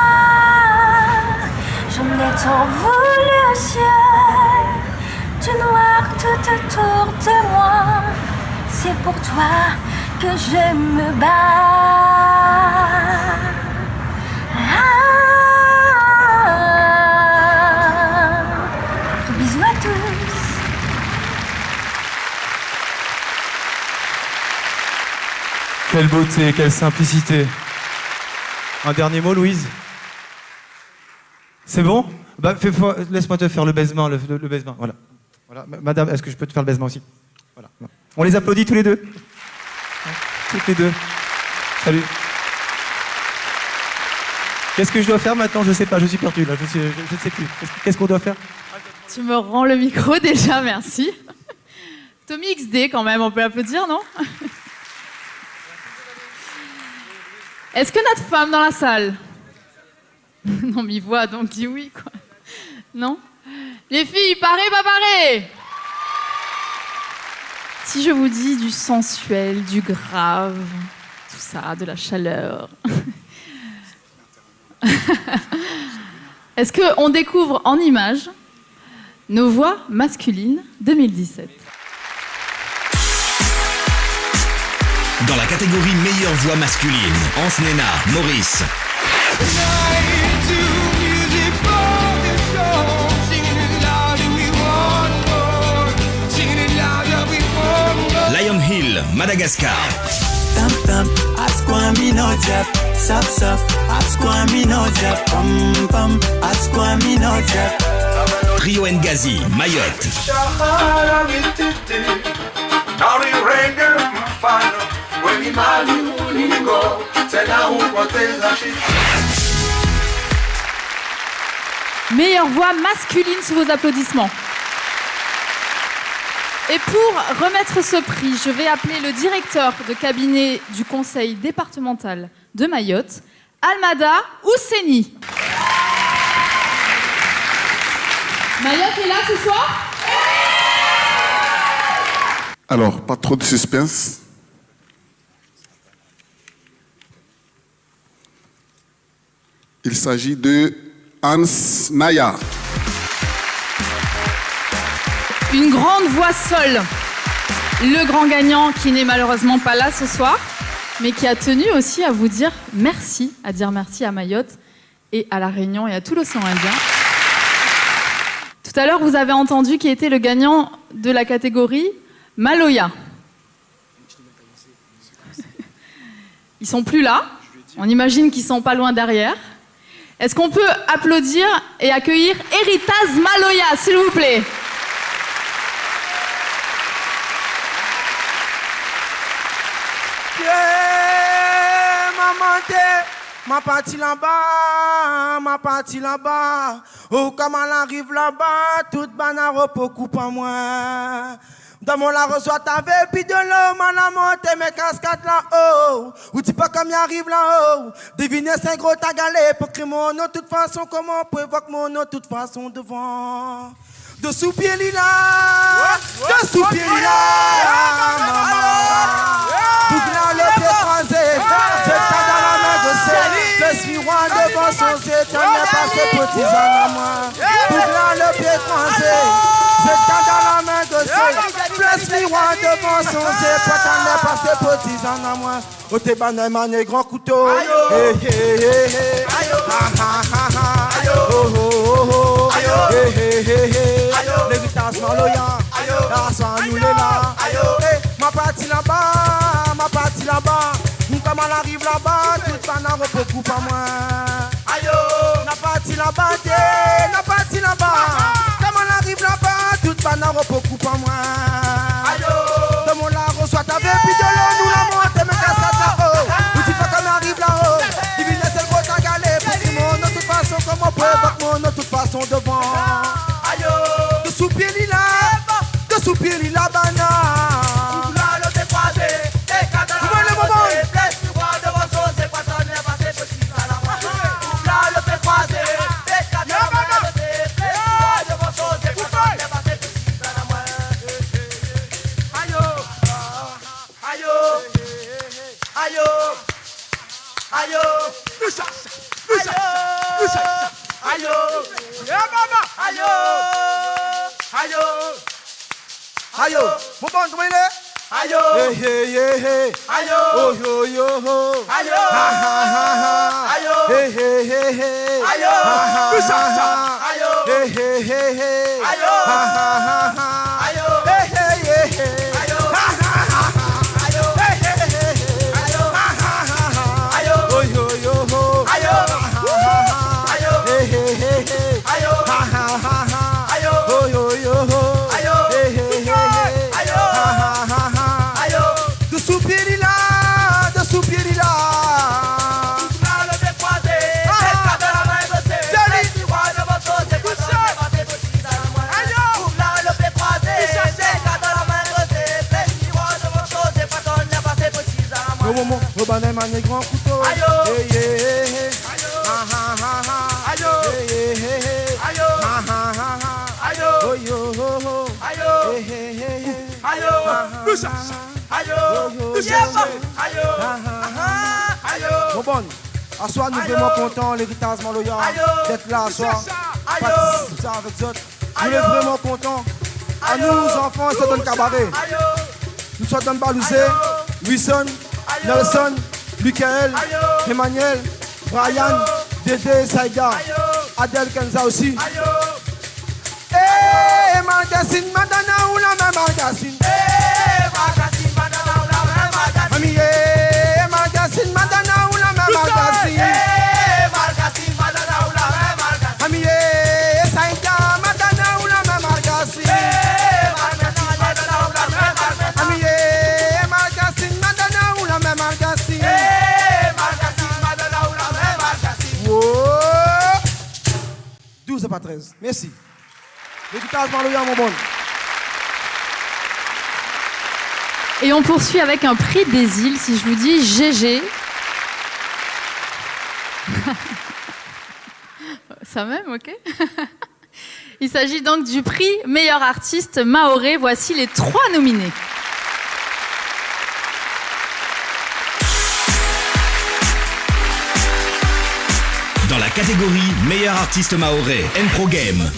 J'en ai tant voulu au ciel, du noir tout autour de moi. C'est pour toi que je me bats. Gros bisous à tous. Quelle beauté, quelle simplicité. Un dernier mot, Louise? C'est bon? Bah, laisse-moi te faire le baisement, le baisement, voilà. Voilà. Madame, est-ce que je peux te faire le baisement aussi? Voilà. On les applaudit tous les deux? Toutes les deux. Salut. Qu'est-ce que je dois faire maintenant? Je sais pas, je suis perdu là, je ne sais plus. Qu'est-ce qu'on doit faire? Tu me rends le micro déjà, merci. Tommy XD quand même, on peut applaudir, non? Est-ce que notre femme dans la salle? Non, mais il voit, donc dit oui, quoi. Non? Les filles, parez, pas parez! Si je vous dis du sensuel, du grave, tout ça, de la chaleur. Est-ce qu'on découvre en images nos voix masculines 2017? Dans la catégorie meilleure voix masculine, Hans Nena, Maurice. Lion Hill, Madagascar. Trio Ngazi, Mayotte. Meilleure voix masculine sous vos applaudissements. Et pour remettre ce prix, je vais appeler le directeur de cabinet du conseil départemental de Mayotte, Almada Ousseni. Mayotte est là ce soir? Alors, pas trop de suspense. Il s'agit de Hans Naya. Une grande voix seule. Le grand gagnant qui n'est malheureusement pas là ce soir, mais qui a tenu aussi à vous dire merci, à dire merci à Mayotte et à La Réunion et à tout l'océan Indien. Tout à l'heure, vous avez entendu qui était le gagnant de la catégorie Maloya. Ils sont plus là. On imagine qu'ils sont pas loin derrière. Est-ce qu'on peut applaudir et accueillir Eritaz Maloya, s'il vous plaît? Ma partie là-bas, ma partie là-bas. Oh, comme elle arrive là-bas, toute banane pour couper à moi. Dans mon la reçoit avec puis de l'eau, m'en a monté mes cascades là-haut. Ou dis pas comme il arrive là-haut. Devinez, c'est un gros tagalé pour crier mon nom, de toute façon, comment on peut évoquer mon nom, de toute façon, devant. De sous-pied lila, de sous-pied lila, Bougla le pied croisé, c'est pas dans la main de c'est, je suis roi devant son c'est, t'en es passé petit à moi. Bougla le pied croisé, c'est pas dans la main de c'est, je suis roi devant son c'est, toi t'en es passé petit à moi. Au t'es bané mané grand couteau, hé hé hé hé, ha ha ha ha, oh oh oh oh, hé hé hé hé. L'héritage Maloya, la soie nous là. Ma partie là-bas, ma partie là-bas. Comme elle arrive là-bas, toute banane beaucoup pas moi. La partie là-bas, la partie là-bas. Comme elle arrive là-bas, toute banane beaucoup pas moi. De mon la reçoit ta vie, puis de l'eau, nous la monte, mais cascade là-haut. Vous dites pas comme elle arrive là-haut. Divine, c'est le gros tagalé, petit monde, de toute façon, comme on peut, votre monde, de toute façon, devant. De soupir lila, de soupir lila bana. Oula le décroisé, et cadre le moment. Blesse du roi de vos os, c'est pas ton nez, passé petit à la moitié. Oula le décroisé, et cadre le moment. Blesse du roi de vos os, c'est pas ton nez, passé petit à la moitié. Aïe, aïe, aïe, aïe, aïe, yeah mama, aïe. Ayo, ayo, mon bon, comment il est? Ayo, hey hey hey hey, ayo, oh yo yo ho, ayo, ha ha ha ha, ayo, hey hey hey hey, ayo, ha ha ha ha, ayo, hey hey hey hey, ayo, ha ha ha ha, ayo, hey hey hey hey, ayo, ha ha ha ha, ayo, hey hey hey hey, ayo, ha ha ha ha, ayo, oh yo yo ho, ayo, ha ha ha ha, ayo, hey hey hey hey, ayo, ha ha ha ha, ayo, oh yo yo ho. Au banane mané grand couteau. Ayo, hey hey hey, ha ha ha ha. Ayo, hey hey hey, ayo, ha ha ha ha. Ayo, oh yo ho ho. Ayo, hey hey hey, ayo, ayo, ayo, ayo. Bon bon, À soir, nous vraiment contents, l'héritage Maloya, d'être là à soir. Participe ça avec autres. Nous sommes vraiment contents. À nous, enfants, ça donne cabaret. Nous sommes dans Balouzé, Wilson, Nelson, Michael, Emmanuel, Brian, Dédé, Saïda, Adèle Kenza aussi. Eh, Margassine, Madana ou la même Margassine. Eh, Margassine, Madana ou la même Margassine. Mamie, eh, Margassine, Madana ou la même Margassine. Eh, Margassine, Madana ou la même Margassine. Mamie, eh, Saïda, Madana ou la même Margassine. Eh, Margassine, Madana ou la même Margassine. Mamie, eh, Margassine, Madana ou la même Margassine. Eh, Margassine, Madana ou la même Margassine. Wow. 12 et pas 13. Merci. L'héritage Maloya, mon bon. Et on poursuit avec un prix des îles, si je vous dis GG. Ça même, ok. Il s'agit donc du prix meilleur artiste mahorais. Voici les 3 nominés. Dans la catégorie meilleur artiste mahorais, N-Pro Game.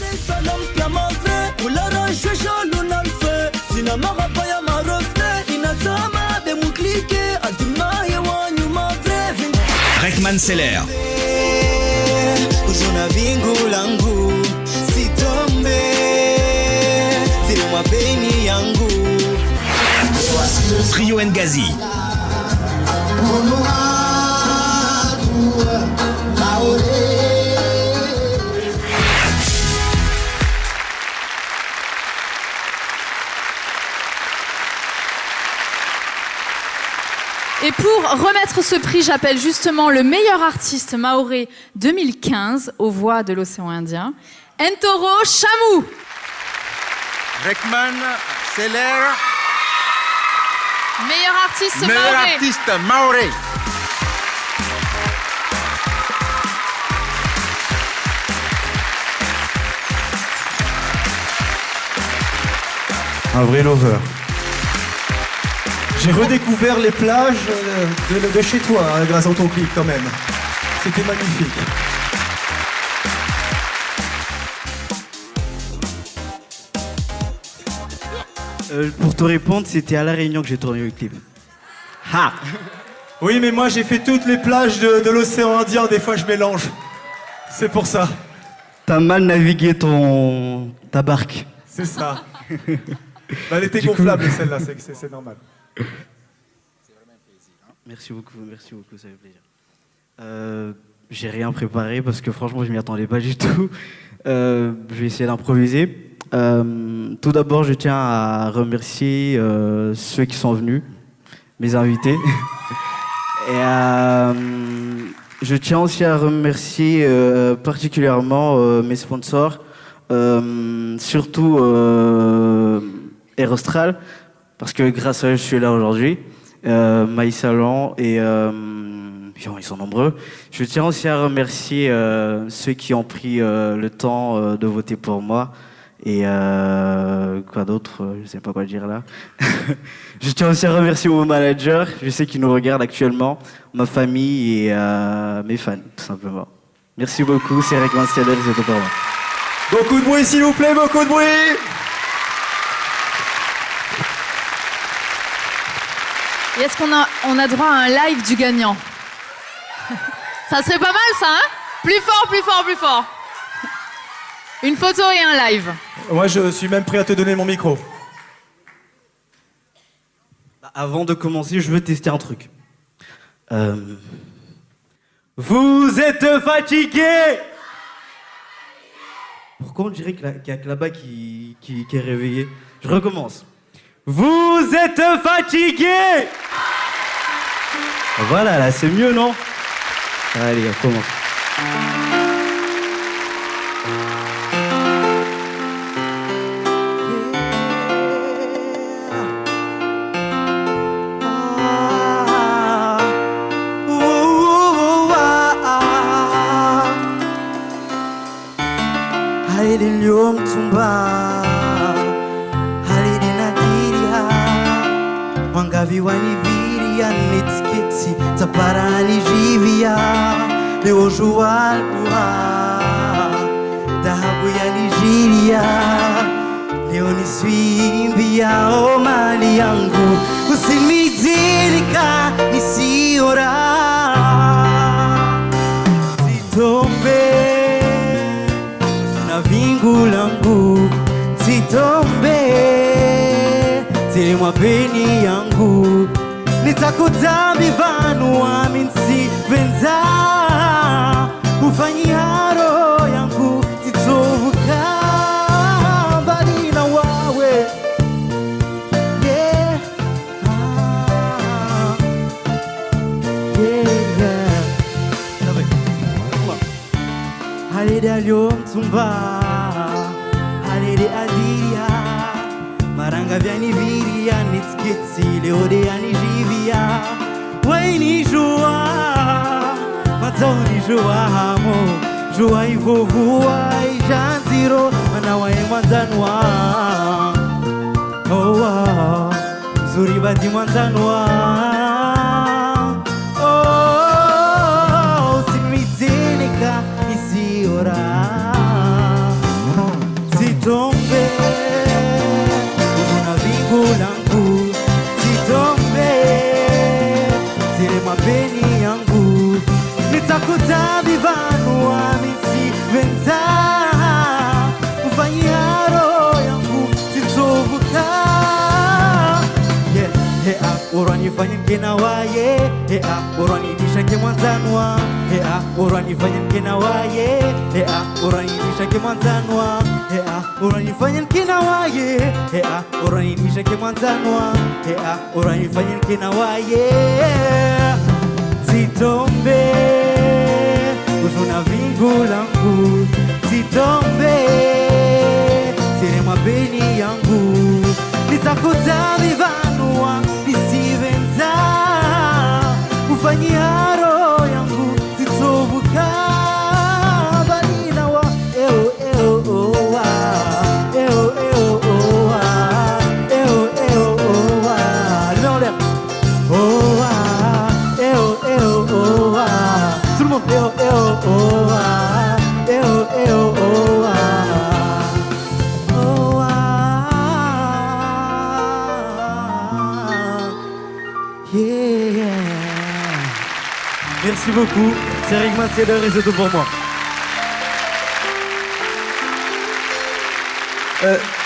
Rekman Seller. Trio Ngazi. Et pour remettre ce prix, j'appelle justement le meilleur artiste mahorais 2015 aux voix de l'océan Indien, Ntoro Chamou. Rekman Seller. Meilleur artiste Meilleur mahorais. artiste mahorais. Un vrai lover. J'ai redécouvert les plages de chez toi hein, grâce à ton clip quand même. C'était magnifique. Pour te répondre, c'était à La Réunion que j'ai tourné le clip. Ha! Oui, mais moi j'ai fait toutes les plages de l'océan Indien, des fois je mélange. C'est pour ça. T'as mal navigué ta barque. C'est ça. Bah, elle était gonflable celle-là, c'est normal. Merci beaucoup, ça fait plaisir. J'ai rien préparé parce que franchement je m'y attendais pas du tout. Je vais essayer d'improviser. Tout d'abord je tiens à remercier ceux qui sont venus, mes invités. Et je tiens aussi à remercier particulièrement mes sponsors, surtout Aerostral, parce que grâce à eux je suis là aujourd'hui. Maïs Salon et ils sont nombreux. Je tiens aussi à remercier ceux qui ont pris le temps de voter pour moi. Et quoi d'autre, je sais pas quoi dire là. Je tiens aussi à remercier mon manager, je sais qu'il nous regarde actuellement, ma famille et mes fans, tout simplement. Merci beaucoup, c'est Rekman Seller, c'est tout pour moi. Beaucoup de bruit s'il vous plaît, beaucoup de bruit. Et est-ce qu'on a droit à un live du gagnant? Ça serait pas mal ça, hein? Plus fort, plus fort, plus fort. Une photo et un live. Moi je suis même prêt à te donner mon micro. Avant de commencer, je veux tester un truc. Vous êtes fatigué? Pourquoi on dirait qu'il y a que là-bas qui est réveillé? Je recommence. Vous êtes fatigué? Voilà, là, c'est mieux, non? Allez, on commence. Wangavi waniviri anetsketsi Taparani jivia Leo joal pura Dahabu ya Nigeria Leo niswimbia o mali yangu Usinidilika nisiora Zitombe na vingu langu Zitombe Tele mapeni yangu Nitakutambi vanu wa minsi venza Ufanyi haro yangu Titovuka mbali na wawe Yeah Yeah Halede alio mtumba Halede adia Maranga vyani viria Nitskitsi leode yani jivia Waini joa Matoni joa hamo Joa ivovua Ijanziro Manawa emanzanwa Oh wow Zuri badi manzanwa Oh Sinmizeleka isiora Zitombe langu Zitombe Zile mapeni yangu Nitakutambi vanu wa misi venza Ufanyi haro yangu Zitovuka Yeah, hea Urani fanyi mkena waye Hea Urani nishake mwanzanwa Hea Urani fanyi mkena waye Hea Urani nishake mwanzanwa Hea Urani fanyi mkena waye Hea Urani nishake mwanzanwa Hea Urani fanyi mkena waye Zitombe Uzuna vingu langu Zitombe Zile mapeni yangu Nitakutambi vanua Nisivenza Ufanyi haro yangu Zitovuka Balina wa Eo eo o wa Eo eo o wa Eo eo o wa Lole O wa Eo eo o wa Tout le monde Eo eo o wa Eo eo o wa O wa Yeah. Merci beaucoup, c'est Rick Manseder et c'est tout pour moi.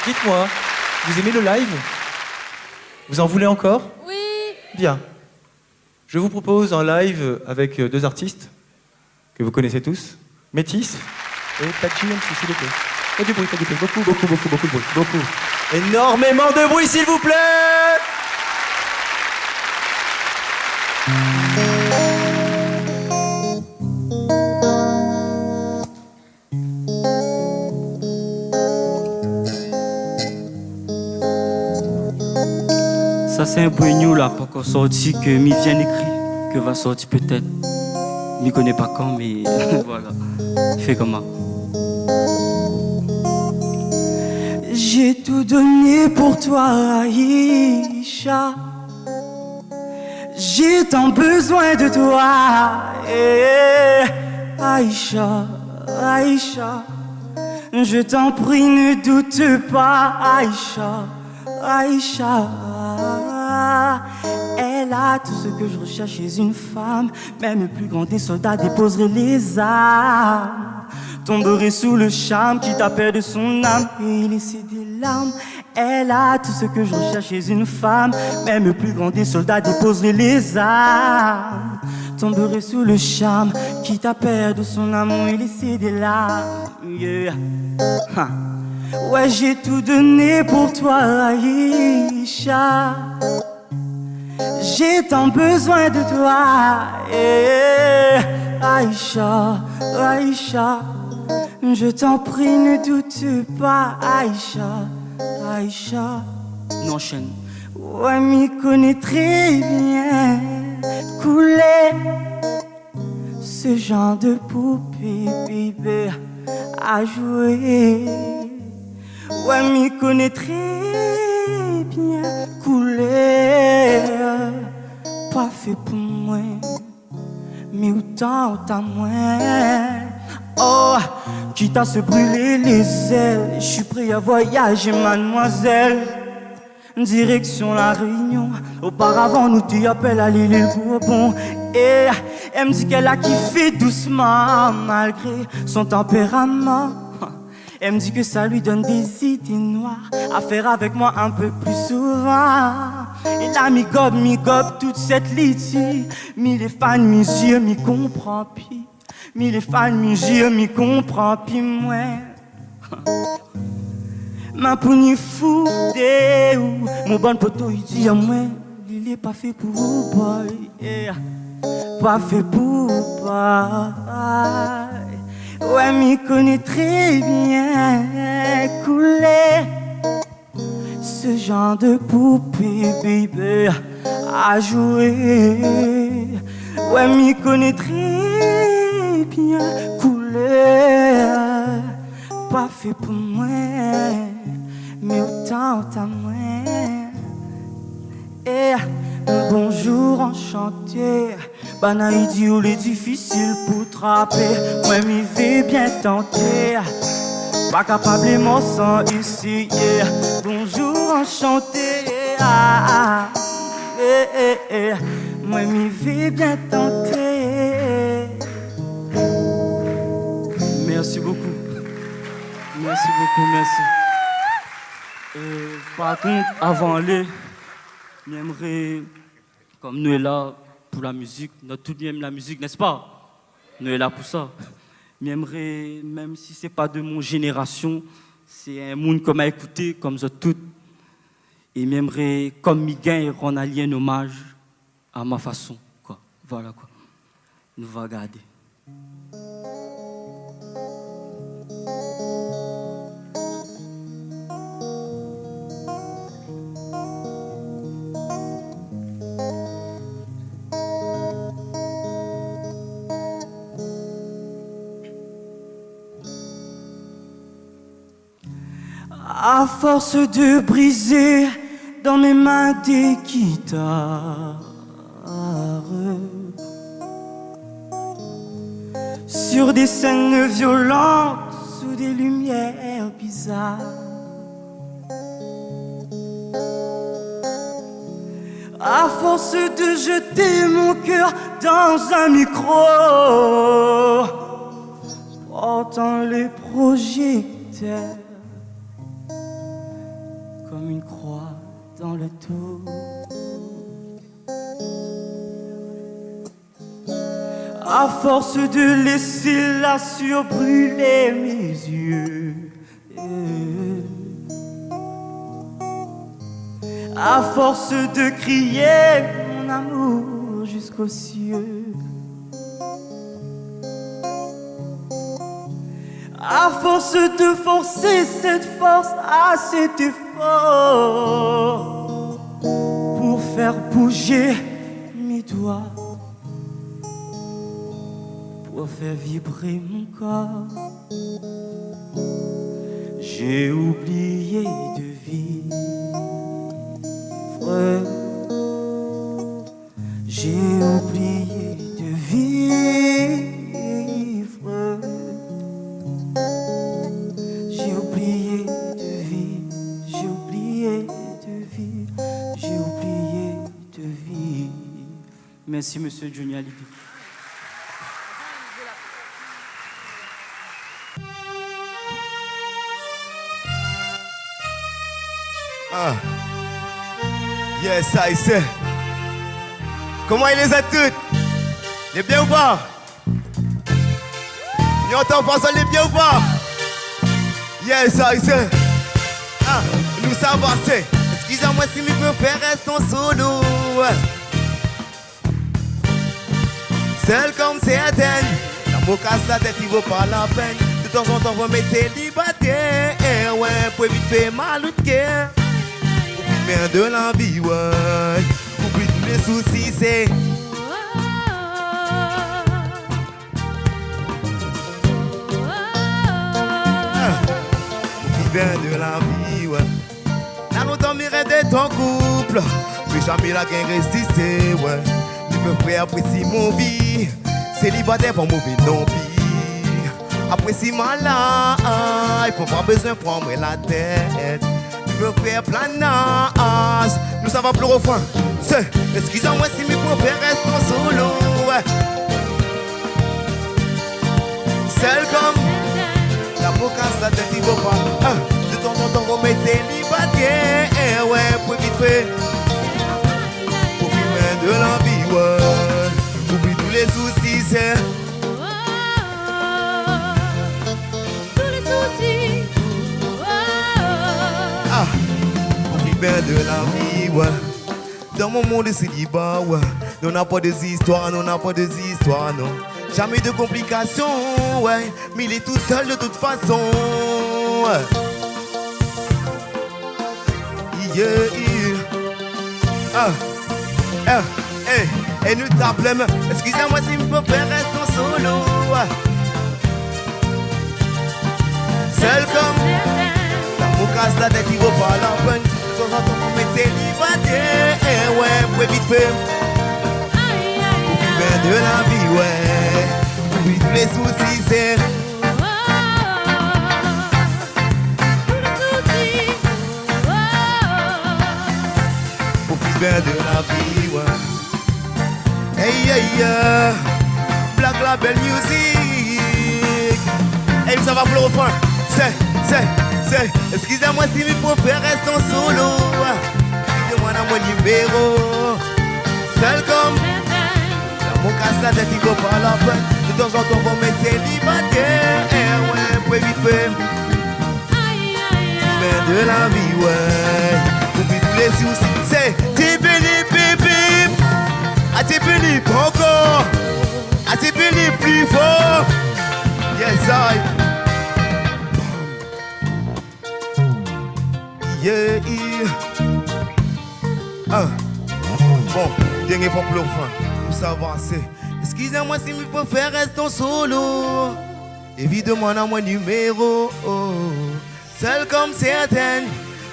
Dites-moi, vous aimez le live? Vous en voulez encore? Oui. Bien. Je vous propose un live avec deux artistes que vous connaissez tous, Métis et Tachi MC, s'il vous plaît. Faites du bruit, beaucoup de bruit, beaucoup. Énormément de bruit, s'il vous plaît! Ça c'est un poignou là, pas encore sorti, que m'y vient écrit, que va sortir peut-être. M'y connais pas quand, mais voilà. Fait comment? J'ai tout donné pour toi, Aïcha. J'ai tant besoin de toi, Aïcha, Aïcha. Je t'en prie, ne doute pas, Aïcha, Aïcha. Elle a tout ce que je recherche chez une femme. Même le plus grand des soldats déposerait les armes, tomberait sous le charme qui t'appelle de son âme et laisser des larmes. Elle a tout ce que je recherche chez une femme. Même le plus grand des soldats déposerait les armes, tomberait sous le charme qui t'appelle de son amour et laisser des larmes. Yeah. Ouais, j'ai tout donné pour toi, Aïcha. J'ai tant besoin de toi, Aïcha, Aïcha. Je t'en prie, ne doute pas, Aïcha, Aïcha. N'enchaîne. Ouais, m'y connais très bien, couler ce genre de poupée, bébé, à jouer. Ouais, m'y connais très bien, couler, pas fait pour moi, mais autant à moi. Oh, quitte à se brûler les ailes, je suis prêt à voyager, mademoiselle. Direction la Réunion, auparavant nous t'y appelle à l'île Bourbon. Et elle me dit qu'elle a kiffé doucement, malgré son tempérament. Elle me dit que ça lui donne des idées noires à faire avec moi un peu plus souvent. Et là, mi gobe toute cette litie. Mi les fans, mi yeux, mi comprend pis. Mi les fans, mi yeux, mi comprend pis, moi. Ma poignée fou de ou mon bon poteau il dit à moi, il est pas fait pour vous, boy. Yeah. Pas fait pour boy. Ouais, m'y connaît très bien couler ce genre de poupée, baby, à jouer. Ouais, m'y connaît très bien couler. Pas fait pour moi, mais autant à moi. Et bonjour, enchanté. Banaïdi ou les difficiles pour trapper. Moi, m'y vais bien tenter. Pas capable de m'en sans ici. Yeah. Bonjour, enchanté. Moi, m'y vais bien tenter. Merci beaucoup. Merci beaucoup, merci. Par contre, avant d'aller, j'aimerais, comme nous sommes là pour la musique, notre tout aime la musique, n'est-ce pas? Nous sommes là pour ça. J'aimerais, même si ce n'est pas de mon génération, c'est un monde comme à écouter, comme ça tout. Et j'aimerais, comme Miguel, rendre un hommage à ma façon. Quoi. Voilà quoi. Nous va regarder. À force de briser dans mes mains des guitares, sur des scènes violentes, sous des lumières bizarres, à force de jeter mon cœur dans un micro, portant les projecteurs comme une croix dans le dos. À force de laisser la sueur brûler mes yeux, à force de crier mon amour jusqu'aux cieux, à force de forcer cette force à cet effort pour faire bouger mes doigts, pour faire vibrer mon corps, j'ai oublié de vivre. J'ai oublié de vivre. J'ai oublié de vivre. J'ai oublié de vivre. J'ai oublié de vivre. Merci, monsieur Johnny Hallyday. Ah. Yes, I say. Comment il les a toutes? Les bien ou pas? Il entend pas ça, les bien ou pas? Yes, I say. Ah, nous savons c'est. Excusez-moi si mes préfères restent en solo. Seul comme certaines. L'amour casse la tête, il vaut pas la peine. De temps en temps, vous mettez célibataire. Ouais, pour éviter mal ou de cœur. De l'envie, ouais. Oublie tous les soucis, c'est. Vivant de l'envie, ouais. Là, longtemps, mes rêves d'être en couple. Mais jamais la gang résisté, ouais. Nous peux faire apprécier mon vie. Célibataire pour mauvais non pire. Apprécie ma life, faut pas besoin de prendre la tête. Tu peux faire planage, nous ça va plus au fond. Excusez-moi si mes pauvres restent en solo. Celle comme la bocasse, la tête, il va pas. De temps en temps, on met célibataire. Ouais, pour vite fait. Pour vivre de la vie, ouais. Oublie tous les soucis, c'est. Tous les soucis. Ah, pour vivre de la vie, ouais. Dans mon monde de célibat, ouais. Nous n'a pas des histoires, nous n'a pas des histoires, non. Jamais de complications, ouais. Mais il est tout seul de toute façon, ouais. Yeah, yeah. Et nous t'appelons. Excusez-moi si je peux faire rester en solo, ouais. Seul comme la moucasse, la tête, il vaut pas la peine. De temps en temps, on met célibataire, ouais, pour vite fait. De la vie, ouais. Oublie tous les soucis, c'est. Pour plus bien de la vie, ouais. Hey, hey, Black Label Music. Hey, ça va pour le refrain. C'est. Excusez-moi si mes pauvres restent en solo. Demande à mon numéro. Seul comme. Mon casse la tête, il vaut pas la peine. De temps en temps, on met célibataire. Ouais, pour vite fait. Mais de la vie, ouais. Oublie tous les soucis. C'est Tibili, bip. A Tibili, encore. A Tibili, plus fort. Yes, I. Yeah, Bon, dernier fois pour le fin. S'avancer. Excusez-moi si je peux faire rester en solo. Évidemment, dans mon numéro. Seul comme certaines.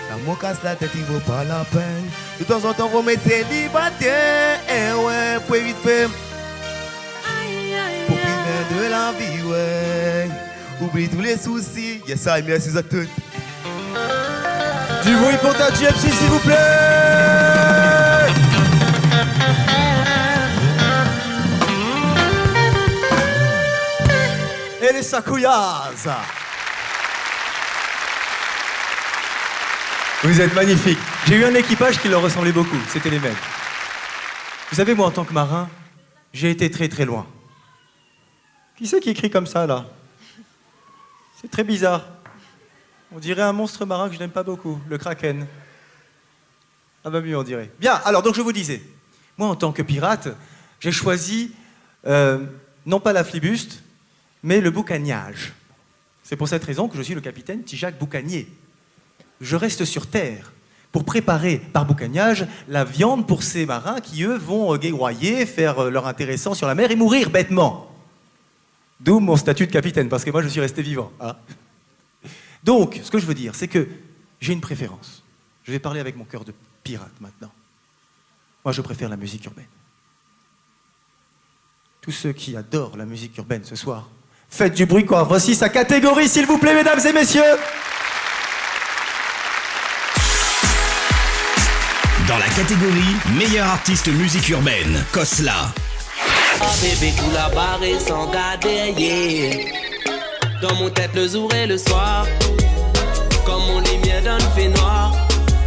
L'amour casse la tête, il vaut pas la peine. De temps en temps, on met célibataire. Ouais, pour vite faire. Pour finir de la vie, ouais. Oublie tous les soucis. Yes, I, merci à tous. Du bruit pour ta GMC, s'il vous plaît. Et les Sakuyas. Vous êtes magnifiques. J'ai eu un équipage qui leur ressemblait beaucoup. C'était les mêmes. Vous savez, moi, en tant que marin, j'ai été très très loin. Qui c'est qui écrit comme ça, là? C'est très bizarre. On dirait un monstre marin que je n'aime pas beaucoup, le kraken. Ah bah mieux, on dirait. Bien, alors donc je vous disais, moi, en tant que pirate, j'ai choisi, non pas la flibuste, mais le boucagnage. C'est pour cette raison que je suis le capitaine Tijac Boucanier. Je reste sur terre pour préparer par boucagnage la viande pour ces marins qui, eux, vont guéroyer, faire leur intéressant sur la mer et mourir bêtement. D'où mon statut de capitaine, parce que moi, je suis resté vivant. Hein. Donc, ce que je veux dire, c'est que j'ai une préférence. Je vais parler avec mon cœur de pirate maintenant. Moi, je préfère la musique urbaine. Tous ceux qui adorent la musique urbaine ce soir, faites du bruit, quoi. Voici sa catégorie, s'il vous plaît, mesdames et messieurs. Dans la catégorie meilleur artiste musique urbaine, Kosla. Ah bébé, tout la barre sans garder, yeah. Dans mon tête le jour et le soir, comme mon lumière dans le fait noir.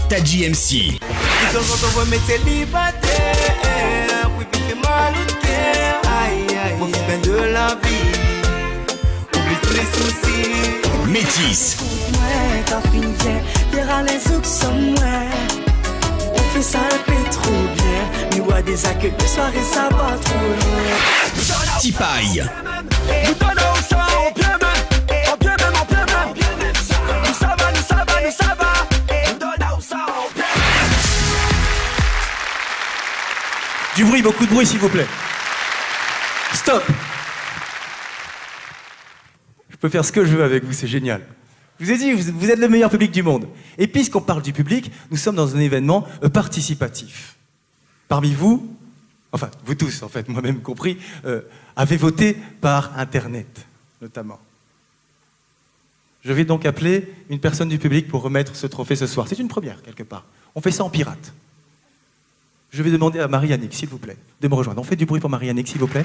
Tadji MC. De temps en temps, on met célibataire. Oui, puis c'est mal au cœur. Aïe, aïe. On vit bien de la vie. Oublie tous les soucis. Métis. Ouais, t'as fini bien. Derrière les autres sont moi. On fait ça un peu trop bien. Nous à des accueils de soirée, ça va trop loin. Tipaille. Nous donnons ça en bien même. En bien même, en bien même. Nous ça va, nous ça va, nous ça va. Nous donnons ça en bien même. Du bruit, beaucoup de bruit, s'il vous plaît. Stop. Je peux faire ce que je veux avec vous, c'est génial. Je vous ai dit, vous êtes le meilleur public du monde. Et puisqu'on parle du public, nous sommes dans un événement participatif. Parmi vous, enfin vous tous en fait, moi-même compris, avez voté par Internet, notamment. Je vais donc appeler une personne du public pour remettre ce trophée ce soir. C'est une première, quelque part. On fait ça en pirate. Je vais demander à Marie-Annick, s'il vous plaît, de me rejoindre. On fait du bruit pour Marie-Annick, s'il vous plaît.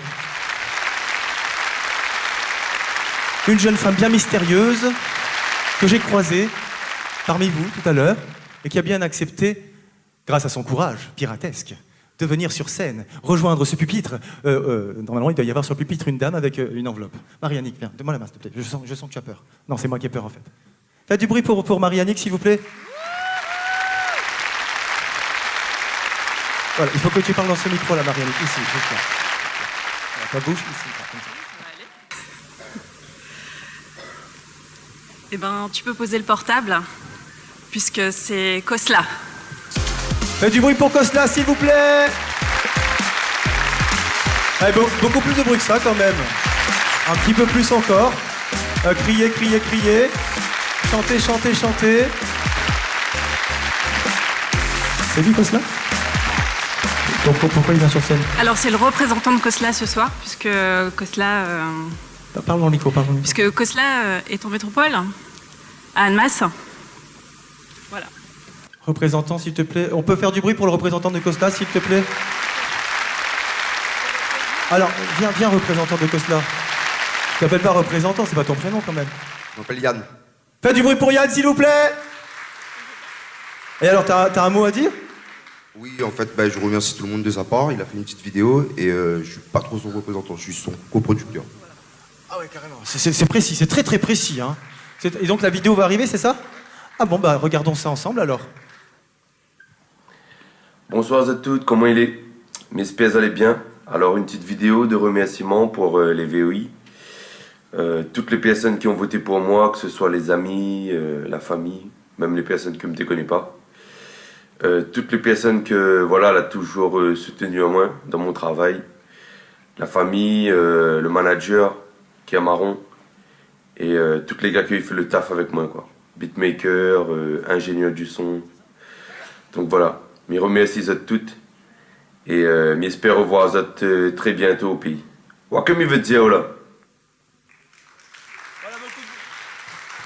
Une jeune femme bien mystérieuse que j'ai croisée parmi vous tout à l'heure et qui a bien accepté, grâce à son courage piratesque, de venir sur scène, rejoindre ce pupitre. Normalement, il doit y avoir sur le pupitre une dame avec une enveloppe. Marie-Annick, viens, donne-moi la main, s'il te plaît. Je sens que tu as peur. Non, c'est moi qui ai peur, en fait. Faites du bruit pour Marie-Annick, s'il vous plaît. Voilà, il faut que tu parles dans ce micro, là, Marie-Annick. Ici, juste là. Ta bouche, ici, comme ça. Eh ben, tu peux poser le portable, puisque c'est Khosla. Faites du bruit pour Khosla, s'il vous plaît. Allez, beaucoup plus de bruit que ça, quand même. Un petit peu plus encore. Criez, criez, criez. Chantez, chantez, chantez. C'est lui, Khosla? Pourquoi il vient sur scène? Alors, c'est le représentant de Khosla ce soir, puisque Khosla... Parle dans le micro, parle dans le micro. Puisque Khosla est en métropole, à Annemasse. Voilà. Représentant, s'il te plaît. On peut faire du bruit pour le représentant de Khosla, s'il te plaît? Alors, viens, représentant de Khosla. Tu t'appelles pas représentant, c'est pas ton prénom quand même. Je m'appelle Yann. Faites du bruit pour Yann, s'il vous plaît. Et alors, t'as un mot à dire? Oui, en fait, je remercie tout le monde de sa part. Il a fait une petite vidéo et je suis pas trop son représentant, je suis son coproducteur. Ah ouais, carrément. C'est précis, c'est très très précis. Hein. Et donc la vidéo va arriver, c'est ça? Ah bon, regardons ça ensemble alors. Bonsoir à toutes, comment il est? J'espère que vous allez bien. Alors une petite vidéo de remerciement pour les VOI. Toutes les personnes qui ont voté pour moi, que ce soit les amis, la famille, même les personnes qui ne me déconnent pas. Toutes les personnes que voilà, elle a toujours soutenu à moi dans mon travail. La famille, le manager qui est marron et tous les gars qui ont fait le taf avec moi, quoi. Beatmaker, ingénieur du son. Donc voilà, je remercie à toutes et j'espère revoir très bientôt au pays. What que je veux dire là?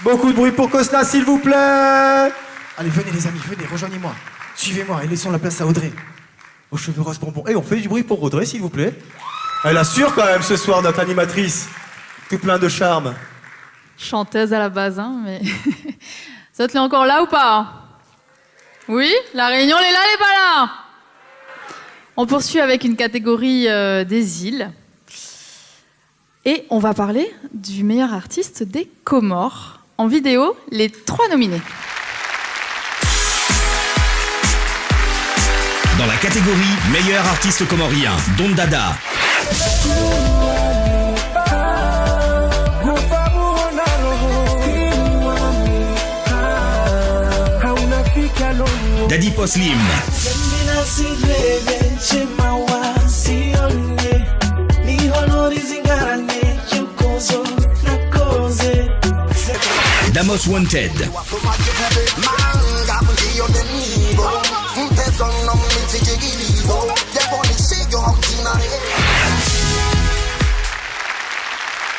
Beaucoup de bruit pour Khosla, s'il vous plaît. Allez, venez les amis, venez, rejoignez-moi. Suivez-moi et laissons la place à Audrey. Aux cheveux roses bonbons. Et on fait du bruit pour Audrey, s'il vous plaît. Elle assure quand même ce soir, notre animatrice. Tout plein de charme. Chanteuse à la base, hein, mais... Ça te l'est encore là ou pas? Oui? La Réunion, elle est là, elle est pas là? On poursuit avec une catégorie des îles. Et on va parler du meilleur artiste des Comores. En vidéo, les 3 nominés. Dans la catégorie meilleur artiste comorien, Don Dada. Daddy Poslim. Damos Wanted.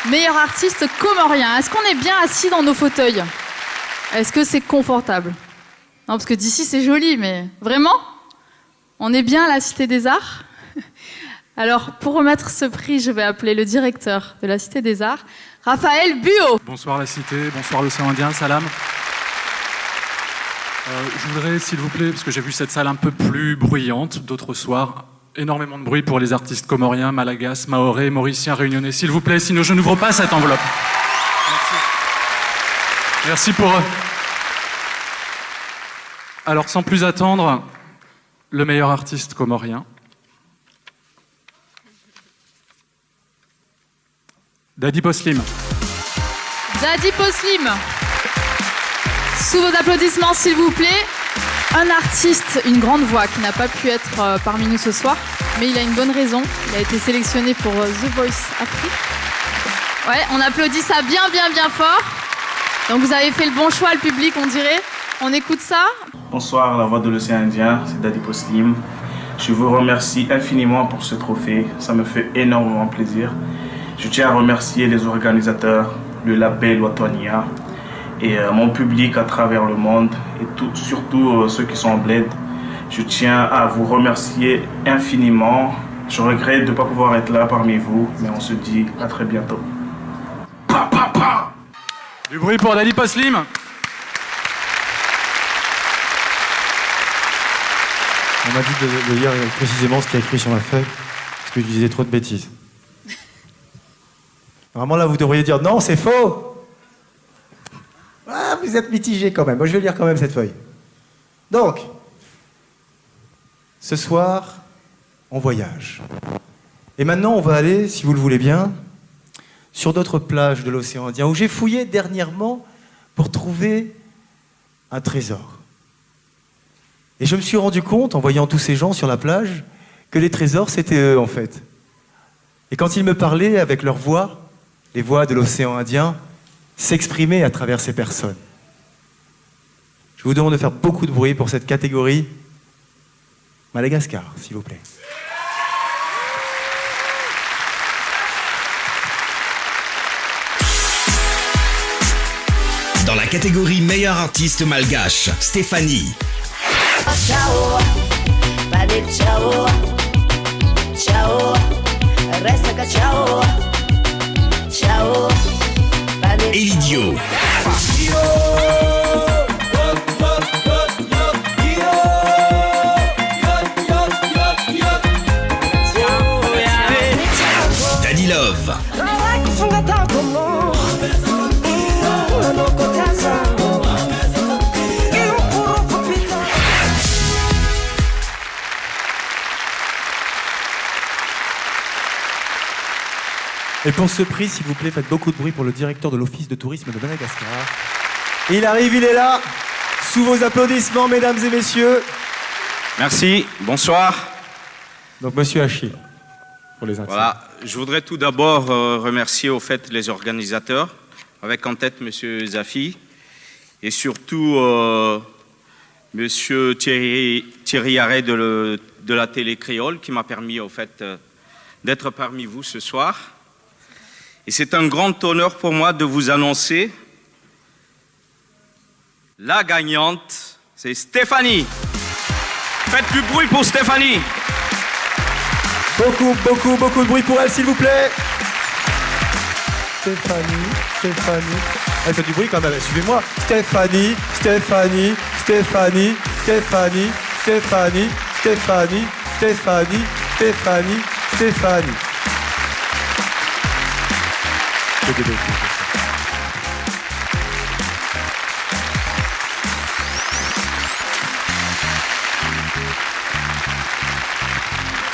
Meilleur artiste comorien. Est-ce qu'on est bien assis dans nos fauteuils? Est-ce que c'est confortable? Non, parce que d'ici c'est joli, mais vraiment? On est bien à la Cité des Arts? Alors, pour remettre ce prix, je vais appeler le directeur de la Cité des Arts, Raphaël Buot. Bonsoir la Cité, bonsoir l'Océan Indien, salam. Je voudrais, s'il vous plaît, parce que j'ai vu cette salle un peu plus bruyante d'autres soirs, énormément de bruit pour les artistes comoriens, malagasy, mahorais, mauriciens, réunionnais, s'il vous plaît, sinon je n'ouvre pas cette enveloppe. Merci. Merci pour eux. Alors, sans plus attendre, le meilleur artiste comorien. Daddy Poslim. Daddy Poslim. Sous vos applaudissements, s'il vous plaît. Un artiste, une grande voix qui n'a pas pu être parmi nous ce soir, mais il a une bonne raison. Il a été sélectionné pour The Voice Afrique. Ouais, on applaudit ça bien, bien, bien fort. Donc vous avez fait le bon choix, le public, on dirait. On écoute ça. Bonsoir, la voix de l'Océan Indien, c'est Daddy Poslim. Je vous remercie infiniment pour ce trophée, ça me fait énormément plaisir. Je tiens à remercier les organisateurs, le label Watonia et mon public à travers le monde et surtout ceux qui sont en bled. Je tiens à vous remercier infiniment. Je regrette de ne pas pouvoir être là parmi vous, mais on se dit à très bientôt. Du bruit pour Dali Poslim. On m'a dit de lire précisément ce qu'il y a écrit sur ma feuille, parce que je disais trop de bêtises. Vraiment là, vous devriez dire non, c'est faux. Ah, vous êtes mitigé quand même. Moi, je vais lire quand même cette feuille. Donc, ce soir, on voyage. Et maintenant, on va aller, si vous le voulez bien, sur d'autres plages de l'océan Indien, où j'ai fouillé dernièrement pour trouver un trésor. Et je me suis rendu compte, en voyant tous ces gens sur la plage, que les trésors, c'était eux, en fait. Et quand ils me parlaient avec leurs voix, les voix de l'océan Indien, s'exprimaient à travers ces personnes. Je vous demande de faire beaucoup de bruit pour cette catégorie Madagascar, s'il vous plaît. Dans la catégorie meilleur artiste malgache, Stéphanie. Ciao, pas de ciao, ciao, resta que ciao, ciao, pas de Elidio. Daddy Love. Et pour ce prix, s'il vous plaît, faites beaucoup de bruit pour le directeur de l'Office de tourisme de Madagascar. Et il arrive, il est là. Sous vos applaudissements, mesdames et messieurs. Merci, bonsoir. Donc, monsieur Hachi, pour les intimes. Voilà, je voudrais tout d'abord remercier au fait les organisateurs, avec en tête monsieur Zafi, et surtout monsieur Thierry Arret de la télé créole, qui m'a permis au fait d'être parmi vous ce soir. Et c'est un grand honneur pour moi de vous annoncer la gagnante, c'est Stéphanie. Faites du bruit pour Stéphanie. Beaucoup de bruit pour elle, s'il vous plaît. Stéphanie. Elle fait du bruit quand même, suivez-moi. Stéphanie.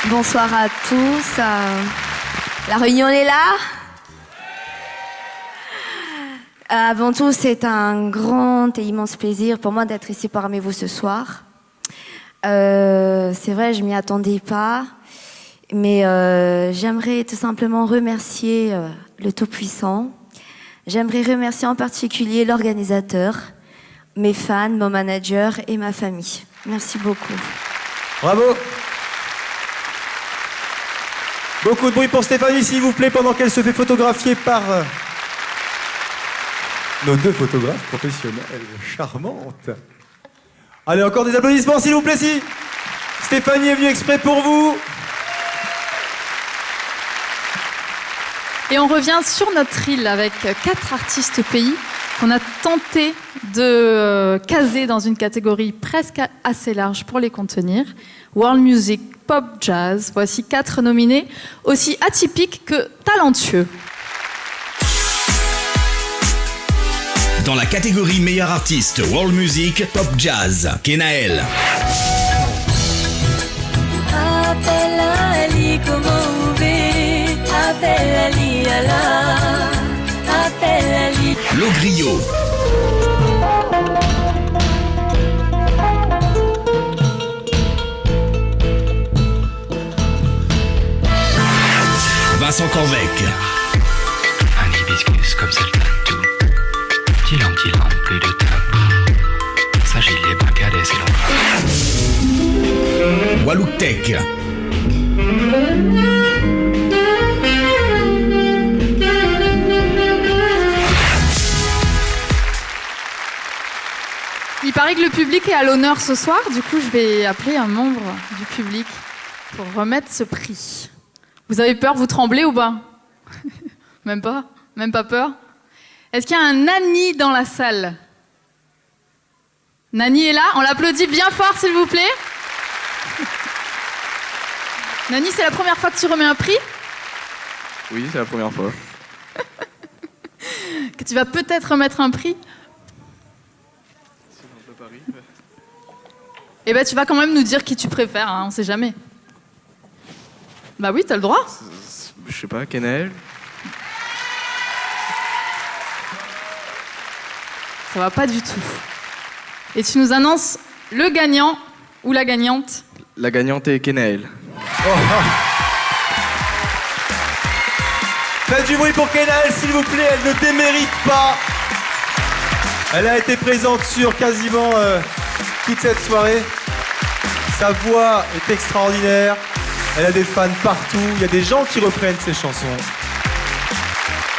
Bonsoir à tous. La réunion est là. Avant tout, c'est un grand et immense plaisir pour moi d'être ici parmi vous ce soir. C'est vrai, je m'y attendais pas, mais j'aimerais tout simplement remercier le Tout-Puissant. J'aimerais remercier en particulier l'organisateur, mes fans, mon manager et ma famille. Merci beaucoup. Bravo. Beaucoup de bruit pour Stéphanie, s'il vous plaît, pendant qu'elle se fait photographier par nos deux photographes professionnels charmantes. Allez, encore des applaudissements, s'il vous plaît, si Stéphanie est venue exprès pour vous. Et on revient sur notre île avec 4 artistes pays qu'on a tenté de caser dans une catégorie presque assez large pour les contenir. World Music, Pop, Jazz. Voici 4 nominés, aussi atypiques que talentueux. Dans la catégorie meilleur artiste World Music, Pop, Jazz, Kenael. Appelle Ali, comment vous voulez? Appelle Ali, Allah. Appelle Ali. Logrio. Vincent Corvec. Un hibiscus comme celle de tout. Tilan, plus de tabou. S'agit les bagarres et c'est Look Tech. Il paraît que le public est à l'honneur ce soir, du coup je vais appeler un membre du public pour remettre ce prix. Vous avez peur, vous tremblez ou pas? Même pas? Même pas peur? Est-ce qu'il y a un Nani dans la salle? Nani est là, on l'applaudit bien fort s'il vous plaît. Nani, c'est la première fois que tu remets un prix? Oui, c'est la première fois. Que tu vas peut-être remettre un prix? Eh ben, tu vas quand même nous dire qui tu préfères, hein, on sait jamais. Bah oui, t'as le droit. Je sais pas, Kenaël. Ça va pas du tout. Et tu nous annonces le gagnant ou la gagnante? La gagnante est Kenaël. Faites du bruit pour Kenaël, s'il vous plaît, elle ne démérite pas. Elle a été présente sur quasiment toute cette soirée. Sa voix est extraordinaire. Elle a des fans partout. Il y a des gens qui reprennent ses chansons.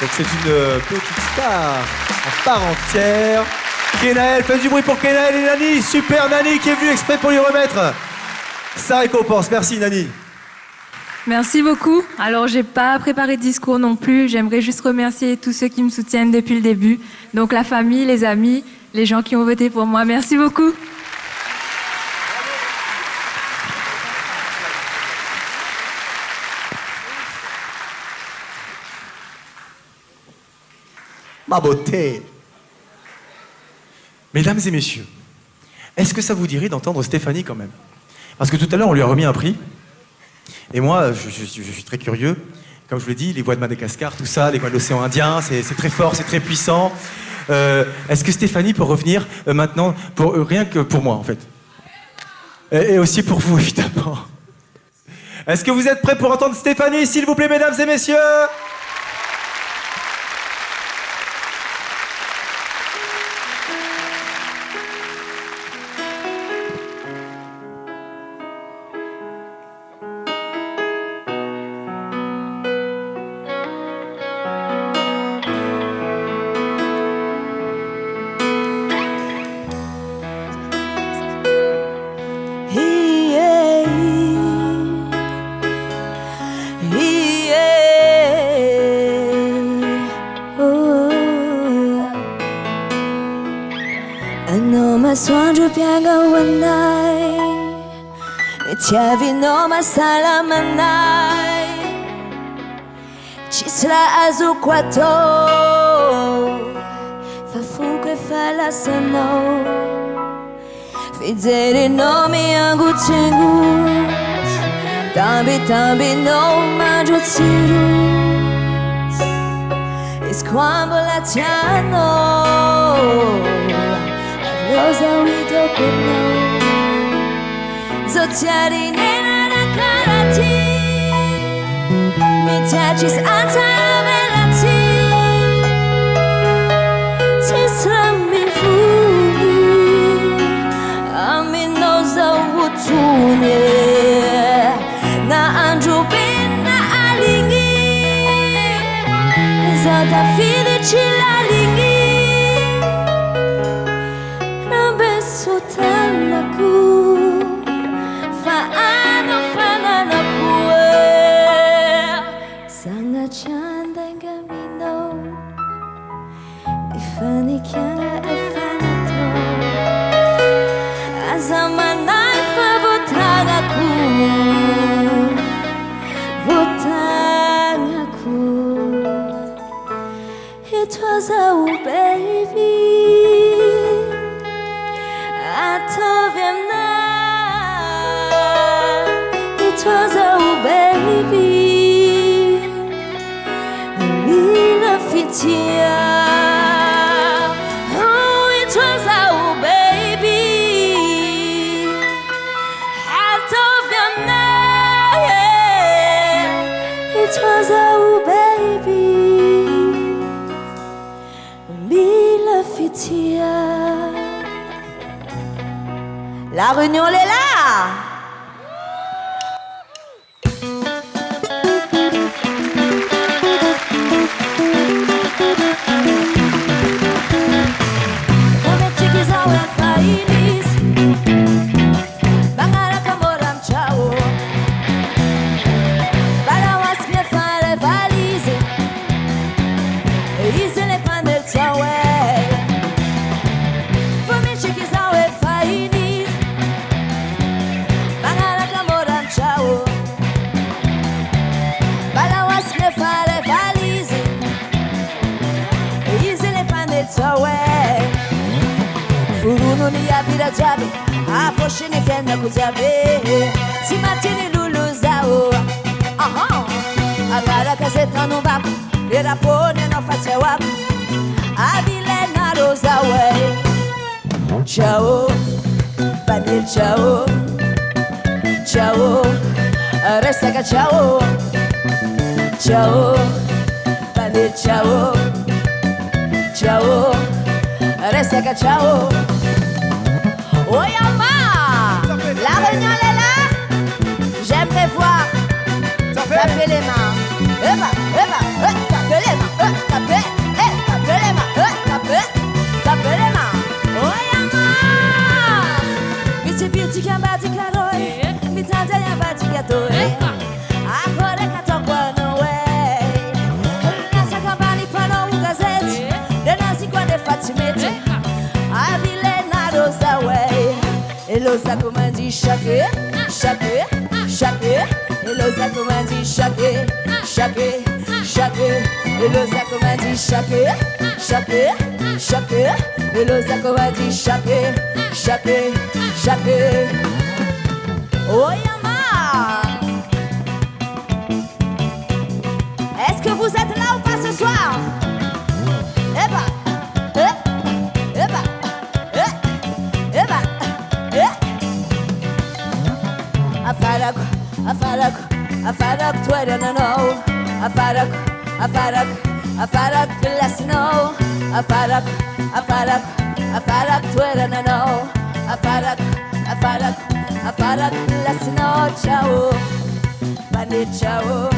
Donc c'est une petite star en part entière. Kenaël, faites du bruit pour Kenaël et Nani. Super Nani qui est venu exprès pour lui remettre sa récompense. Merci Nani. Merci beaucoup. Alors, j'ai pas préparé de discours non plus. J'aimerais juste remercier tous ceux qui me soutiennent depuis le début. Donc, la famille, les amis, les gens qui ont voté pour moi. Merci beaucoup. Ma beauté. Mesdames et messieurs, est-ce que ça vous dirait d'entendre Stéphanie quand même? Parce que tout à l'heure, on lui a remis un prix. Et moi, je suis très curieux. Comme je vous l'ai dit, les voix de Madagascar, tout ça, les voix de l'océan Indien, c'est très fort, c'est très puissant. Est-ce que Stéphanie peut revenir maintenant, rien que pour moi, en fait? Et aussi pour vous, évidemment. Est-ce que vous êtes prêts pour entendre Stéphanie, s'il vous plaît, mesdames et messieurs? Soanju pianga wanai Tiavi no masala manai Chisla azu kwato Fafuque fala sano Fidere no mi angu tingut Tambi no manjo tirut Esquambola tiano Rosa wito kono Zotiari nena na karati Mitiachis antara velati Tisra mi funi Ami noza wutune Na anju bin na alingi Zata fide chilalingi Sotanaku Faana pue Sanga chanda ngamino Ifani kyanga afanato Azamana ifa votangaku It was a baby It was a baby Lila Fitia Oh, it was a baby Out of your night It was a baby Lila Fitia La Réunion, elle est là. Panitawe Furunu ni yabira jabe Aposhi ni fena kujabe Simatini lulu zao Aha Agara kazeta no baku Era pone no face waku Abile na rosa way Ciao Panil ciao Ciao Resta che ciao Ciao Panil ciao Ciao Resta che ciao Oyama La réunion elle est là J'aimerais voir Taper les mains Taper les mains Taper les mains Taper les mains Oyama Miti beauty kambati karoi Mitanda yambati gatoi Akore katokwa no way Nasa kambani pano ugazeti Denasi kwa de fatimete Avile na rosa way Elosa comment dit chaque Elosa comment dit chaque Elosa comment dit chaque Elosa comment dit chaque Oyama Est-ce que vous êtes là ou pas ce soir? Afarak, Twitter, no, Afarak, let's know. Afarak, Twitter, no, Afarak, let's know. Ciao, bandit, ciao,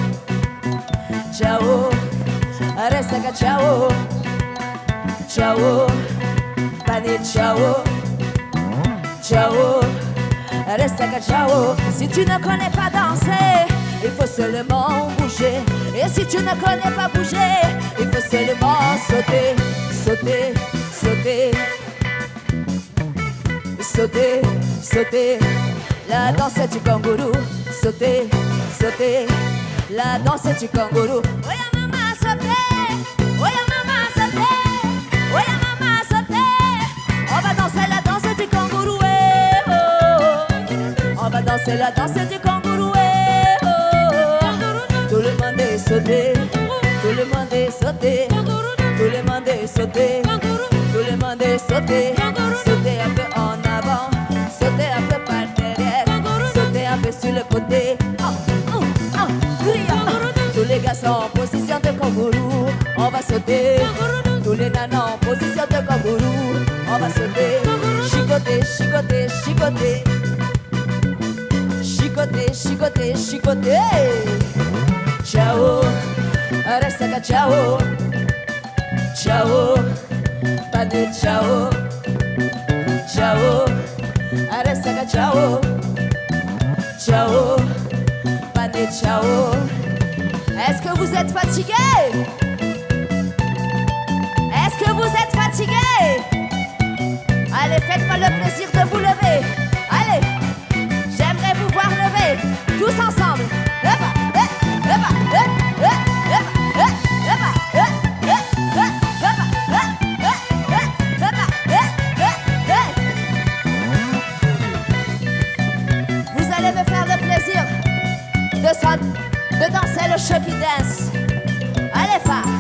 resta que ciao, bandit, ciao, resta que ciao. Si tu ne connais pas danser, il faut seulement bouger. Et si tu ne connais pas bouger, il faut seulement sauter. La danse du kangourou. Sauter. La danse du kangourou. Oya mama sauter. On va danser la danse du kangourou. On va danser la danse du kangourou. Tout le monde est sauté. Sauter un peu en avant, sauter un peu par derrière, sauter un peu sur le côté. Tous les gars sont en position de kangourou, on va sauter. Tous les nanas en position de kangourou, on va sauter. Chicoter. Ciao, resta que ciao, bandit, ciao, resta que ciao, bandit, ciao. Est-ce que vous êtes fatigués? Allez, faites-moi le plaisir de vous lever. Allez, j'aimerais vous voir lever, tous ensemble. Vous allez me faire le plaisir de danser le Chucky Dance. Allez, fort.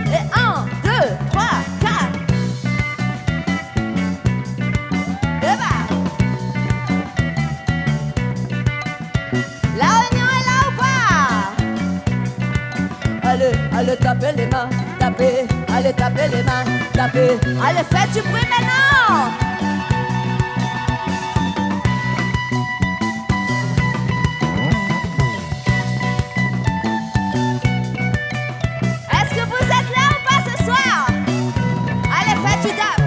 Et 1, 2, 3, 4. La réunion est là ou pas? Allez, tapez les mains, allez, tapez les mains, allez, faites du bruit maintenant. Est-ce que vous êtes là ou pas ce soir? Allez, faites du dab.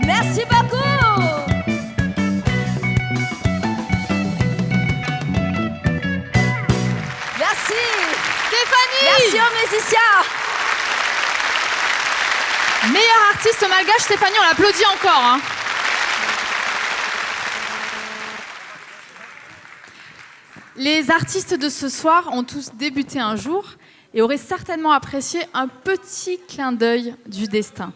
Merci beaucoup. Merci Stéphanie. Merci aux musiciens. Meilleure artiste malgache, Stéphanie, on l'applaudit encore. Les artistes de ce soir ont tous débuté un jour et auraient certainement apprécié un petit clin d'œil du destin.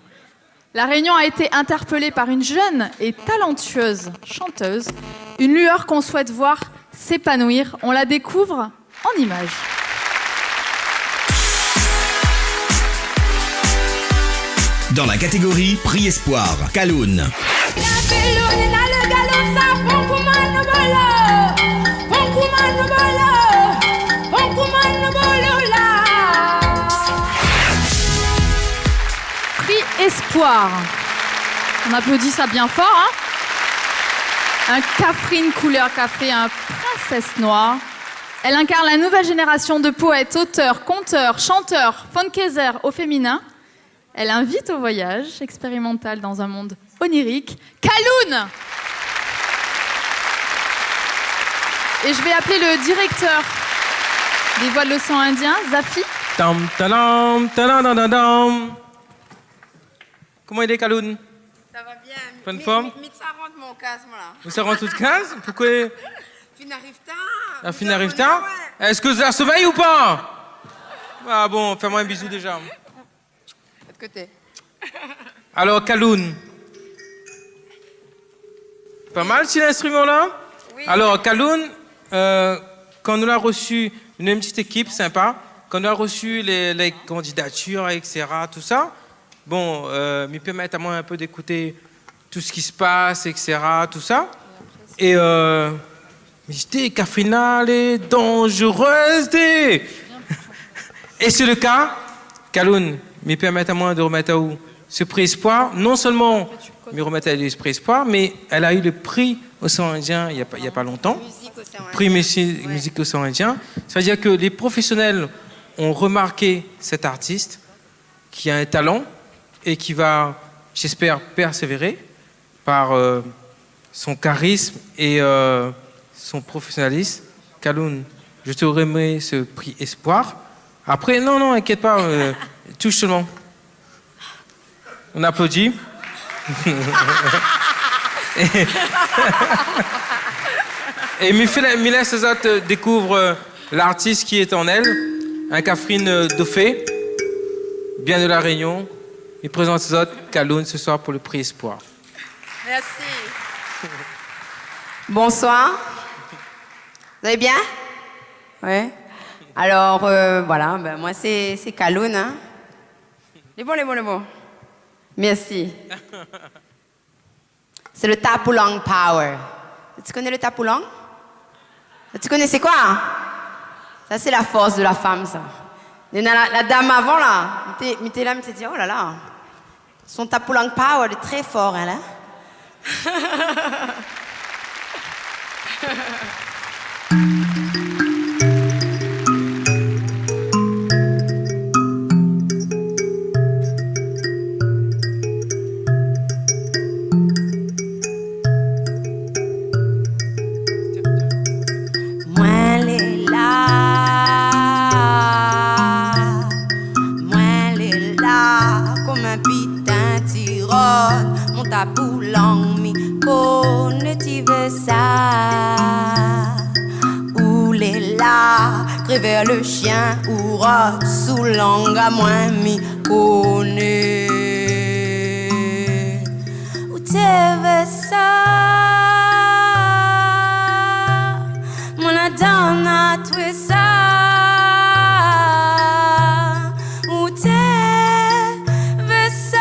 La Réunion a été interpellée par une jeune et talentueuse chanteuse, une lueur qu'on souhaite voir s'épanouir. On la découvre en images. Dans la catégorie Prix Espoir, Kaloun. Prix Espoir. On applaudit ça bien fort, hein? Un Catherine couleur café, un princesse noire. Elle incarne la nouvelle génération de poètes, auteurs, conteurs, chanteurs, funkezer au féminin. Elle invite au voyage expérimental dans un monde onirique. Kaloun! Et je vais appeler le directeur des voix de l'océan Indien, Zafi. Tam, talam, taladadadam. Comment il est, Kaloun? Ça va bien. Pleine forme? Ça rentre mon casque, là. Vous ça rend toute 15? Pourquoi? Fin arrive tard. La fin arrive tard? Est-ce que vous avez sommeil ou pas? Ah bon, fais-moi un bisou déjà. De côté. Alors, Kaloun. Pas mal, cet instrument-là? Oui. Alors, Kaloun, quand on a reçu une petite équipe sympa, quand on a reçu les candidatures, etc., tout ça, bon, me permettre à moi un peu d'écouter tout ce qui se passe, etc., tout ça. Et j'étais Catherine, est dangereuse. Et c'est le cas, Kaloun, me permettre à moi de remettre à où ce prix Espoir, non seulement me remettre à ce prix Espoir, mais elle a eu le prix Océan Indien il n'y a pas longtemps. Prix musique Océan Indien. Ça veut dire que les professionnels ont remarqué cet artiste qui a un talent et qui va, j'espère, persévérer par son charisme et son professionnalisme. Kaloun, je te remets ce prix Espoir. Après, non, inquiète pas, touche seulement. On applaudit. Et Mila César découvre l'artiste qui est en elle, un Catherine Dauphin, bien de la Réunion. Il présente ses autres Kaloun ce soir pour le prix Espoir. Merci. Bonsoir. Vous allez bien? Oui. Alors, voilà, ben, moi c'est Kaloun. Hein. Les bons. Merci. C'est le Tapulang Power. Tu connais le Tapulang? Tu connais c'est quoi? Ça, c'est la force de la femme, ça. La dame avant, là, m'était là, m'était dit, oh là là, son Tapulang Power est très fort, elle, hein? Tapulang mi connais-tu ça? Où les là, vers le chien ou rot sous langue à moi mi connais. Où t'avais ça? Mon adam a tué ça. Où t'avais ça?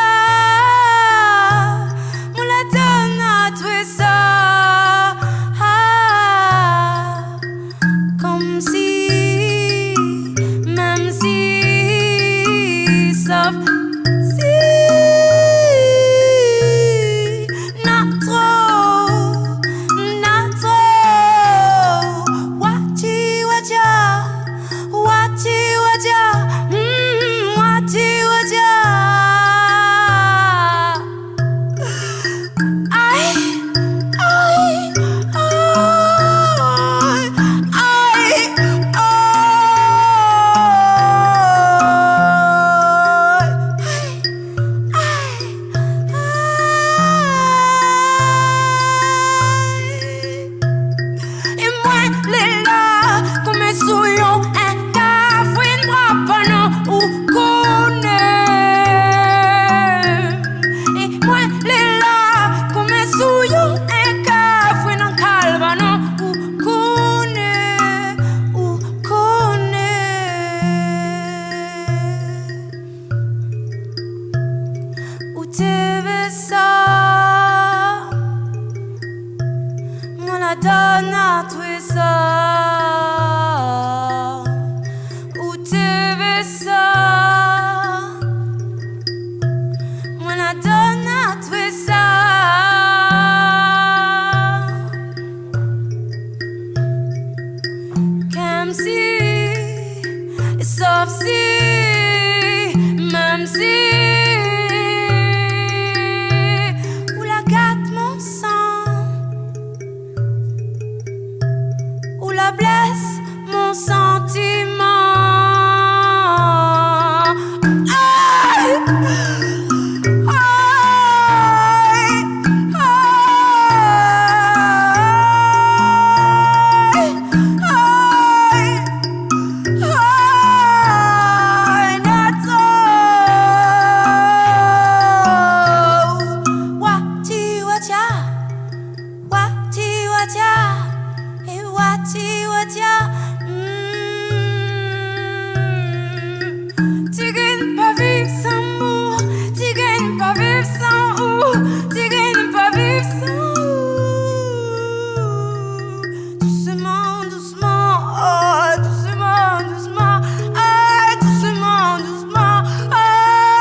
Not trop donne à toi ça. Où tu veux ça? Moi la donne à toi ça. Comme si, sauf si, même si. Blesse mon sentiment. Aïe, aïe, aïe, aïe, Nato. Wati watia, wati watia. Wati watia, tu gagnes pas vivre sans amour, tu gagnes pas vivre sans ou, tu gagnes pas vivre sans ou. Doucement, doucement, oh, doucement, doucement, aïe, doucement, doucement, aïe,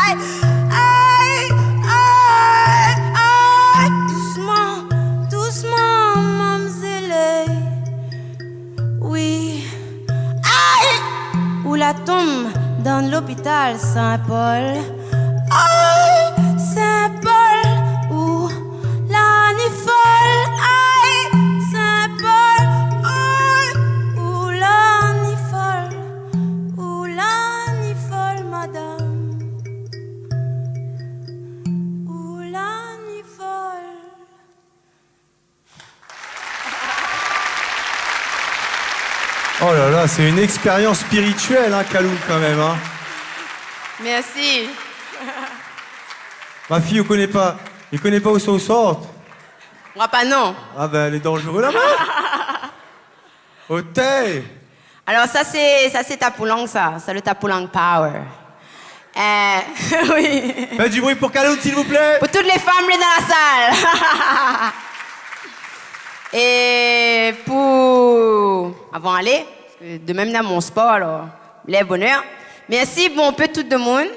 aïe, aïe, aïe, aïe, doucement. Doucement, mamzelle, oui. Aïe! Où la tombe dans l'hôpital Saint-Paul. Aïe! Saint-Paul, où la nuit folle. Aïe! Saint-Paul, aïe! Où la nuit folle. Où la nuit folle, madame. Où la nuit folle. Oh là là, c'est une expérience spirituelle, hein, Kaloun, quand même. Hein. Merci. Ma fille, il connaît pas où ça sort. Moi pas non. Ah ben, elle est dangereuse là-bas. Au thé. Alors ça c'est Tapulang ça. C'est le Tapulang Power. Oui. Faites du bruit pour Kaloun, s'il vous plaît. Pour toutes les femmes là dans la salle. Et pour avant d'aller, de même dans mon sport, alors, les bonheurs. Merci, bon peu tout le monde.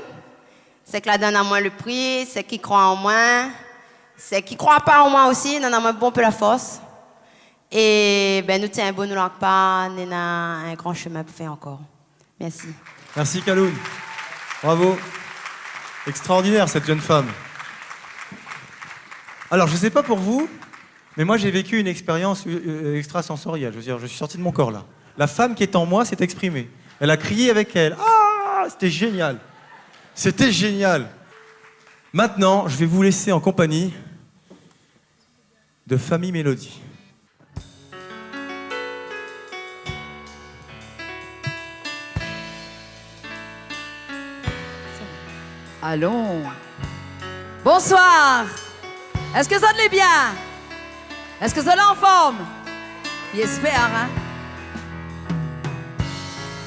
C'est que la donne à moi le prix, c'est qui croit en moi, c'est qui croit pas en moi aussi, donne à moi bon peu la force. Et ben nous tiens bon nous l'en pas, on a un grand chemin pour faire encore. Merci. Merci Kaloun. Bravo. Extraordinaire cette jeune femme. Alors je sais pas pour vous, mais moi j'ai vécu une expérience extrasensorielle. Je veux dire, je suis sorti de mon corps là. La femme qui est en moi s'est exprimée. Elle a crié avec elle. Ah, c'était génial. C'était génial. Maintenant, je vais vous laisser en compagnie de Famille Mélodie. Allons. Bonsoir. Est-ce que ça allait bien? Est-ce que ça allait en forme? J'espère, hein?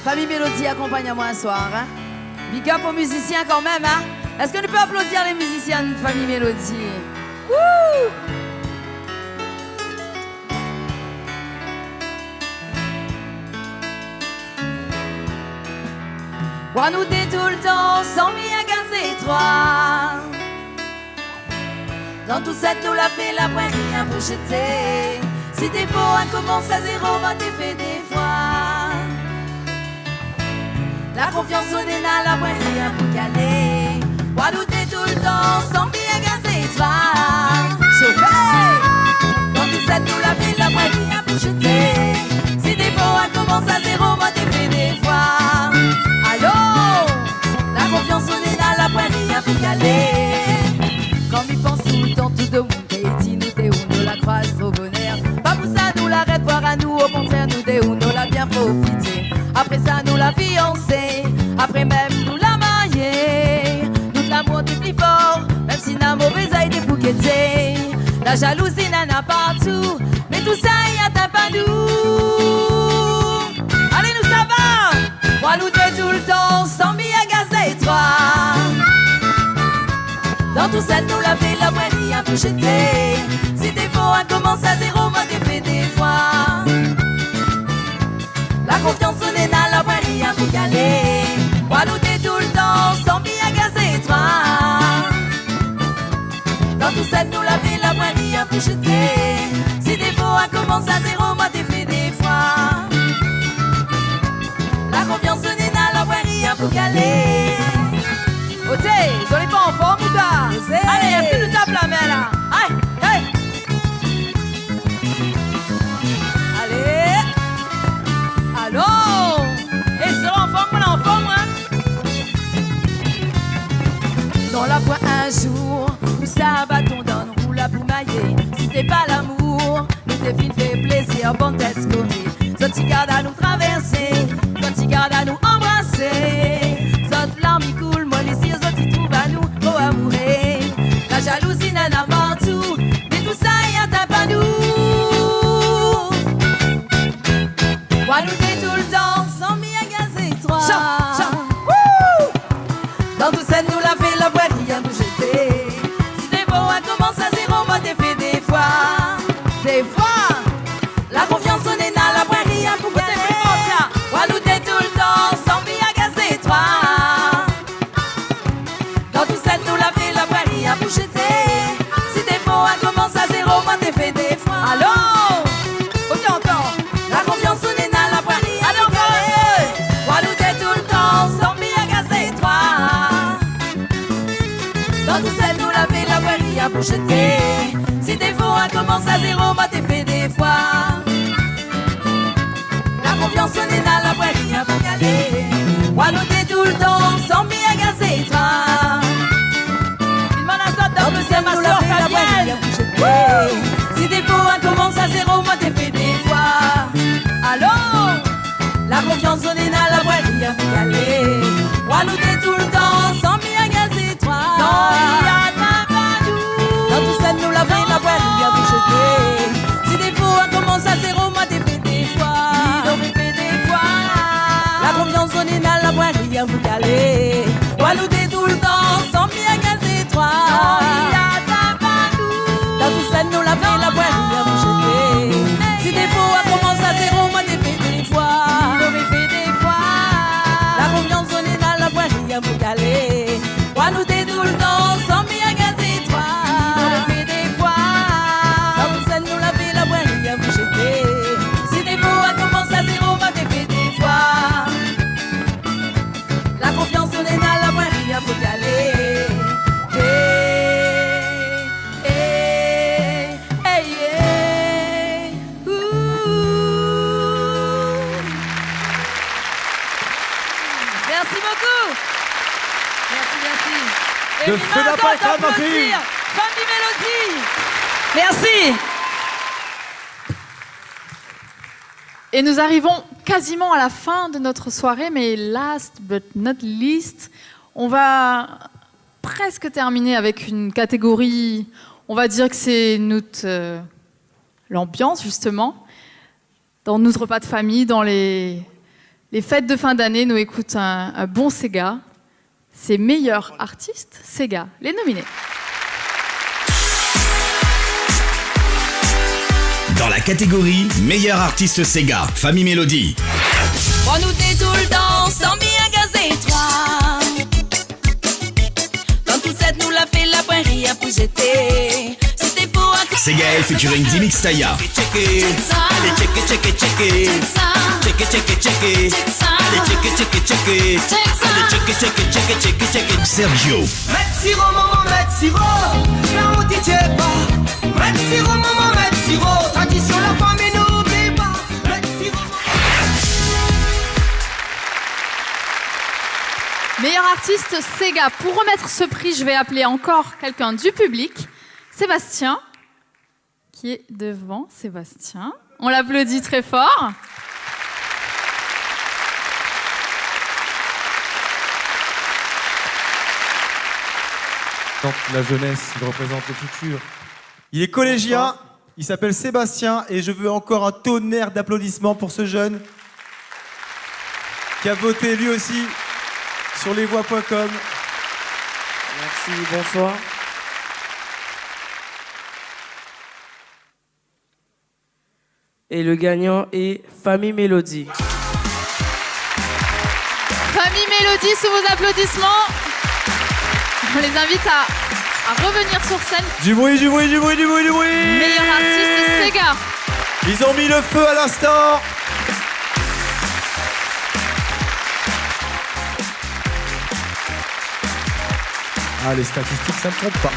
Famille Mélodie, accompagne-moi un soir, hein? Big up aux musiciens quand même, hein? Est-ce qu'on peut applaudir les musiciens de Famille Mélodie? Wouh! Moi nous t'es tout le temps sans bien gaz étroit. Dans tout ça nous l'a fait la pointe rien pour jeter. Si t'es faux, on commence à zéro, moi t'es fait des fois. La confiance au dénal, la pointe rien pour caler. Moi nous t'es tout le temps sans bien gaz étroit. Dans tout ça nous l'a fait la pointe rien pour jeter. Si t'es faux, on commence à zéro, moi t'es fait des fois. Allô, la confiance au dénal, la pointe rien pour caler. Quand m'y pense tout le temps, tout de monde t'es dit, nous t'es où nous la croise au bonheur. Pas pour ça nous l'arrête voir à nous, au contraire nous t'es où nous l'a bien profité. Après ça nous la fiancée, après même nous la mariée. Nous l'amour t'es plus fort, même si la mauvaise a été bouquetée. La jalousie n'en a partout, mais tout ça y atteint pas nous. Allez nous ça va, moi nous t'es tout le temps sans bien gaz étroit. Dans tout ça nous la fait la moitié. rien pour jeter. Si t'es faux, on commence à zéro, moi t'es fait des fois. La confiance on est dans la vraie, rien pour caler. Moi nous t'es tout le temps, sans bien gazer toi. Dans tout ça, nous la vie, la vraie, rien pour jeter. Si t'es faux, on commence à zéro, moi t'es fait des fois. La confiance on est dans la vraie, rien pour caler. Oh t'es, j'en ai pas en forme ou pas? Allez, est-ce que tu tapes la main là? Aïe, aïe. Allez. Allons. Et ce en forme, on en forme, hein? Dans la voie un jour, où ça bâton donne, roule à boumailler. Si c'est pas l'amour, nous tes filles fait plaisir, bonne tête commis. Zot garde à nous traverser, zot garde à nous embrasser. Zot larmes y coulent, moi les yeux, zot y trouvent à nous, trop amoureux. La jalousie n'en a partout, mais tout ça y a tape à nous. Moi nous t'es tout le temps, sans m'y agacer toi. Dans tout ça nous la fait la voix, rien nous jeter. Si t'es beau, on commence à zéro, moi t'es fait des fois. Des fois, la confiance on est dans la voix, rien pour gagner. Moi nous t'es tout le temps, sans m'y agacer toi. Dans tout ça nous la fait la voix, rien pour jeter. Si t'es beau, on commence à zéro, moi t'es fait des fois. Allô? Ok encore. La confiance on est dans la voix, rien pour gagner. Moi nous t'es tout le temps, sans m'y agacer toi. Dans tout ça nous la fait la voix, rien pour jeter. Si t'es faux, on commence à zéro, moi t'es fait des fois. La confiance on est dans la voix, rien pour gagner. Moi nous t'es tout le temps, sans m'y agacer toi. Dans tout ça nous la fait la voix, rien pour jeter. Si t'es faux, on commence à zéro, moi t'es fait des fois. Allô? La confiance on est dans la voix, rien pour gagner. Moi nous t'es tout le temps, sans m'y agacer toi. Dans tout ça nous la fait la voix, rien pour jeter. Si t'es faux, on commence à zéro, moi t'es fait des fois. La confiance on est dans la voix, rien pour caler. Moi nous t'es tout le temps, sans m'y agacer toi. Dans tout ça nous la fait la voix, rien pour jeter. Si t'es faux, on commence à zéro, moi t'es fait des fois. La confiance on est dans la voix, rien pour caler. Moi nous t'es tout le temps, sans m'y agacer toi. Dans tout ça nous la fait la voix, rien pour jeter. Si t'es faux, on commence à zéro, moi t'es fait des fois. La confiance on est dans la voix, rien pour caler. Merci beaucoup. Merci, merci. Et De les feu mains la sont patate, ma d'applaudir. fille. Famille Mélodie. Merci. Et nous arrivons quasiment à la fin de notre soirée, mais last but not least, on va presque terminer avec une catégorie, on va dire que c'est l'ambiance justement. Dans notre repas de famille, dans les fêtes de fin d'année, nous écoutons un bon Sega. C'est meilleur artiste Sega, les nominés. Dans la catégorie meilleur artiste Sega, Famille Mélodie. Moi nous t'es tout le temps, sans bien gazer toi. Dans tout ça nous la fait la pointe, rien pour jeter. C'était faux à Sega L featuring Dimix Taya. Allez, check it. Sergio. Mettre sirop, maman, mettre sirop. Là où t'y tiens pas. Mettre sirop, maman, mettre sirop. Tradition, la famille, n'oublie pas. Mettre sirop. Meilleur artiste Sega. Pour remettre ce prix, je vais appeler encore quelqu'un du public. Sébastien, qui est devant. Sébastien. On l'applaudit très fort. La jeunesse, il représente le futur. Il est collégien, il s'appelle Sébastien et je veux encore un tonnerre d'applaudissements pour ce jeune qui a voté lui aussi sur lesvoix.com. Merci, bonsoir. Et le gagnant est Famille Mélodie. Famille Mélodie, sous vos applaudissements. On les invite à revenir sur scène. Du bruit, du bruit, du bruit, du bruit, du bruit. Meilleur artiste, Sega. Ils ont mis le feu à l'instant. Ah, les statistiques, ça ne trompe pas.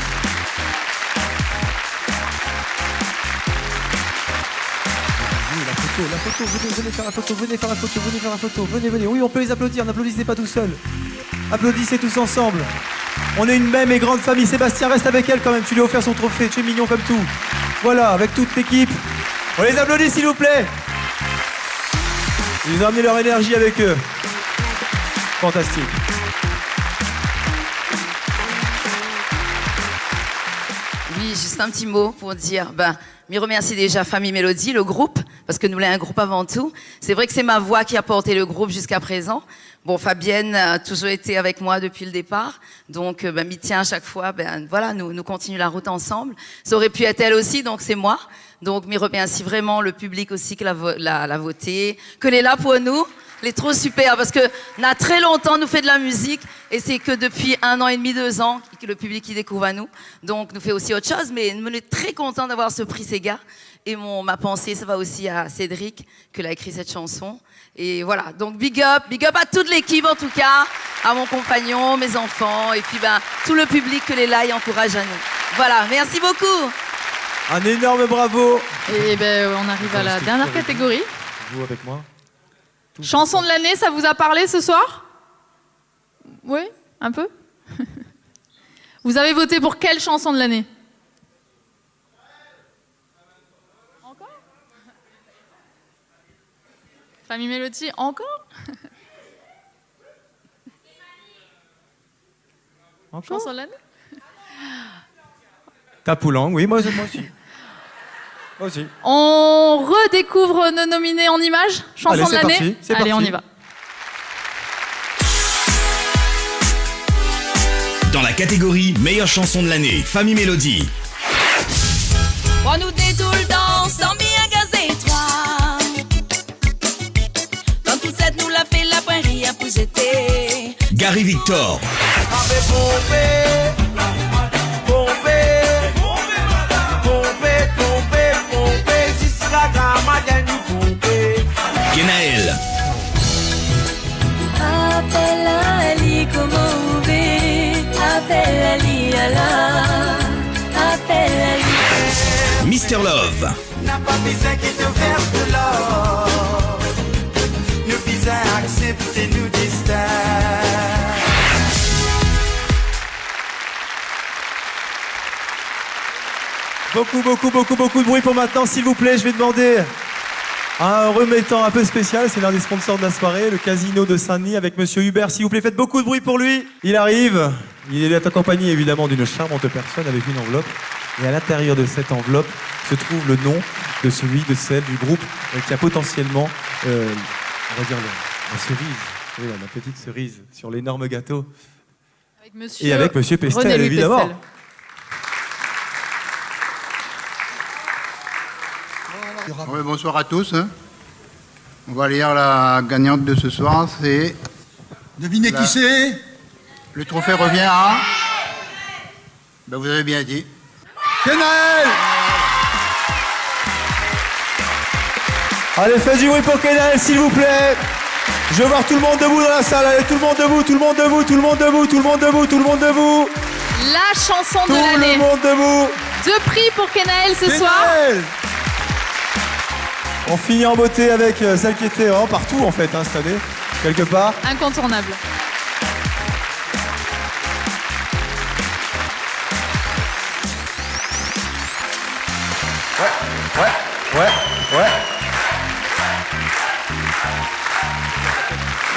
La photo, venez faire la photo, venez faire la photo, venez faire la photo, venez. Oui, on peut les applaudir, n'applaudissez pas tout seul. Applaudissez tous ensemble. On est une même et grande famille. Sébastien, reste avec elle quand même, tu lui as offert son trophée, tu es mignon comme tout. Voilà, avec toute l'équipe. On les applaudit s'il vous plaît. Ils ont amené leur énergie avec eux. Fantastique. Oui, juste un petit mot pour dire, m'y remercie déjà Famille Mélodie, le groupe, parce que nous voulons un groupe avant tout. C'est vrai que c'est ma voix qui a porté le groupe jusqu'à présent. Bon, Fabienne a toujours été avec moi depuis le départ, donc m'y tient à chaque fois. Voilà, nous continuons la route ensemble. Ça aurait pu être elle aussi, donc c'est moi. Donc m'y remercie vraiment le public aussi qui l'a voté, que est là pour nous. Elle est trop super parce que on a très longtemps nous fait de la musique et c'est que depuis 1 an et demi, 2 ans que le public qui découvre à nous. Donc nous fait aussi autre chose, mais nous sommes très contents d'avoir ce prix Sega. Et ma pensée, ça va aussi à Cédric qui a écrit cette chanson. Et voilà, donc big up à toute l'équipe en tout cas, à mon compagnon, mes enfants et puis tout le public que est là et encourage à nous. Voilà, merci beaucoup. Un énorme bravo. Et on arrive à la dernière catégorie. Vous avec moi. Chanson de l'année, ça vous a parlé ce soir? Oui, un peu. Vous avez voté pour quelle chanson de l'année? Encore? Famille Mélodie, encore? Encore? Chanson de l'année? Tapoulang, oui, moi aussi. Moi aussi. On redécouvre nos nominés en images. Chanson de l'année. Allez, on y va. Dans la catégorie meilleure chanson de l'année, Famille Mélodie. On nous dit tout le temps, sans bien gazer toi. Dans tout cette nous l'a fait la poirie à pour jeter. Gary Victor. Genaël. Appelle Ali, comment ouvrir? Appelle Ali, Allah. Appelle Ali. Mister Love. N'a pas besoin qu'il te verse de l'or. Nous faisons accepter, nous distinguer. Beaucoup de bruit pour maintenant, s'il vous plaît. Je vais demander un remettant un peu spécial. C'est l'un des sponsors de la soirée, le Casino de Saint-Denis, avec Monsieur Hubert. S'il vous plaît, faites beaucoup de bruit pour lui. Il arrive. Il est accompagné évidemment d'une charmante personne avec une enveloppe. Et à l'intérieur de cette enveloppe se trouve le nom de celle du groupe qui a potentiellement, on va dire, la cerise. Oui, la petite cerise sur l'énorme gâteau. Et avec Monsieur Pestel, évidemment. Pestel. Oui, bonsoir à tous. On va lire la gagnante de ce soir, c'est... Devinez qui c'est? Le trophée revient à... vous avez bien dit. Kenaël. Allez, faites du bruit pour Kenaël, s'il vous plaît. Je veux voir tout le monde debout dans la salle. Allez, tout le monde debout, tout le monde debout, tout le monde debout, tout le monde debout, tout le monde debout. La chanson de l'année. Tout le monde debout. 2 prix pour Kenaël ce soir. On finit en beauté avec celle qui était partout en fait cette année, quelque part. Incontournable. Ouais.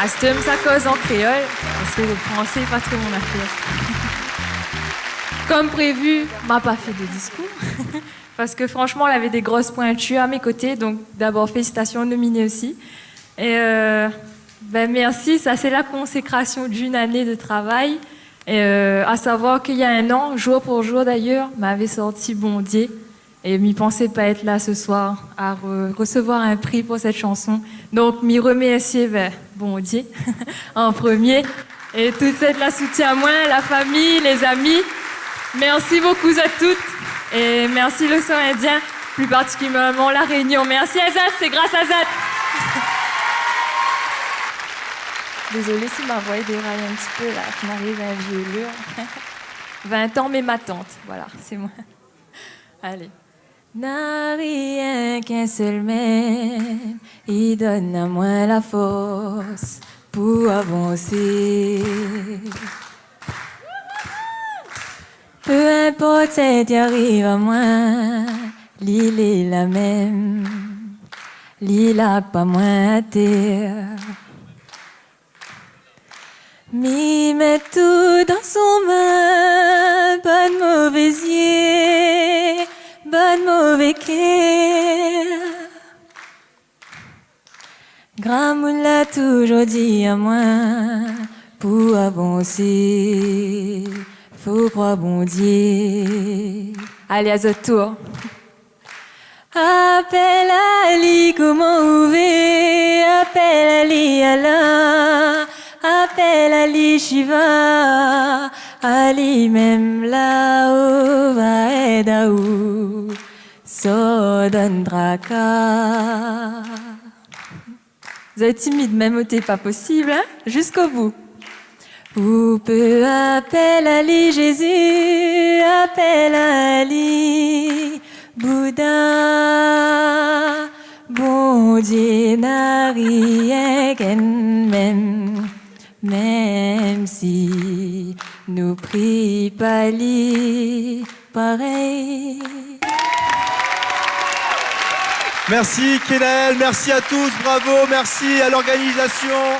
Astum, ça cause en créole, parce que le français n'est pas trop mon affaire. Comme prévu, m'a pas fait de discours, parce que franchement, elle avait des grosses pointures à mes côtés, donc d'abord félicitations, nominée aussi. Et merci, ça c'est la consécration d'une année de travail, et à savoir qu'il y a 1 an, jour pour jour d'ailleurs, m'avait sorti Bondier, Et m'y pensais pas être là ce soir à recevoir un prix pour cette chanson. Donc, m'y remercier, bon Dieu, en premier. Et toute cette la soutien à moi, la famille, les amis. Merci beaucoup à toutes. Et merci l'océan Indien, plus particulièrement la Réunion. Merci Azad, c'est grâce à Azad. Désolée si ma voix déraille un petit peu là, je m'arrive à un violure. 20 ans, mais ma tante, voilà, c'est moi. Allez. N'a rien qu'un seul même, il donne à moi la force pour avancer. Peu importe ce qui arrive à moi, l'île est la même, l'île a pas moins à terre. M'y met tout dans son main, pas de mauvais yeux, pas de mauvais cœur. Grand Moule l'a toujours dit à moi, pour avancer, faut croire bon Dieu. Allez, à ce tour. Appelle Ali, comment ouvrir? Appelle Ali, Allah. Appelle Ali Shiva, Ali même là-haut va aider so donne draka. Vous êtes timide, même t'es pas possible, hein? Jusqu'au bout. Ou peut appelle Ali Jésus, appelle Ali Bouddha. Bon Dieu n'a rien qu'un même si nous prie pas lui pareil. Merci Kenaël, merci à tous, bravo, merci à l'organisation.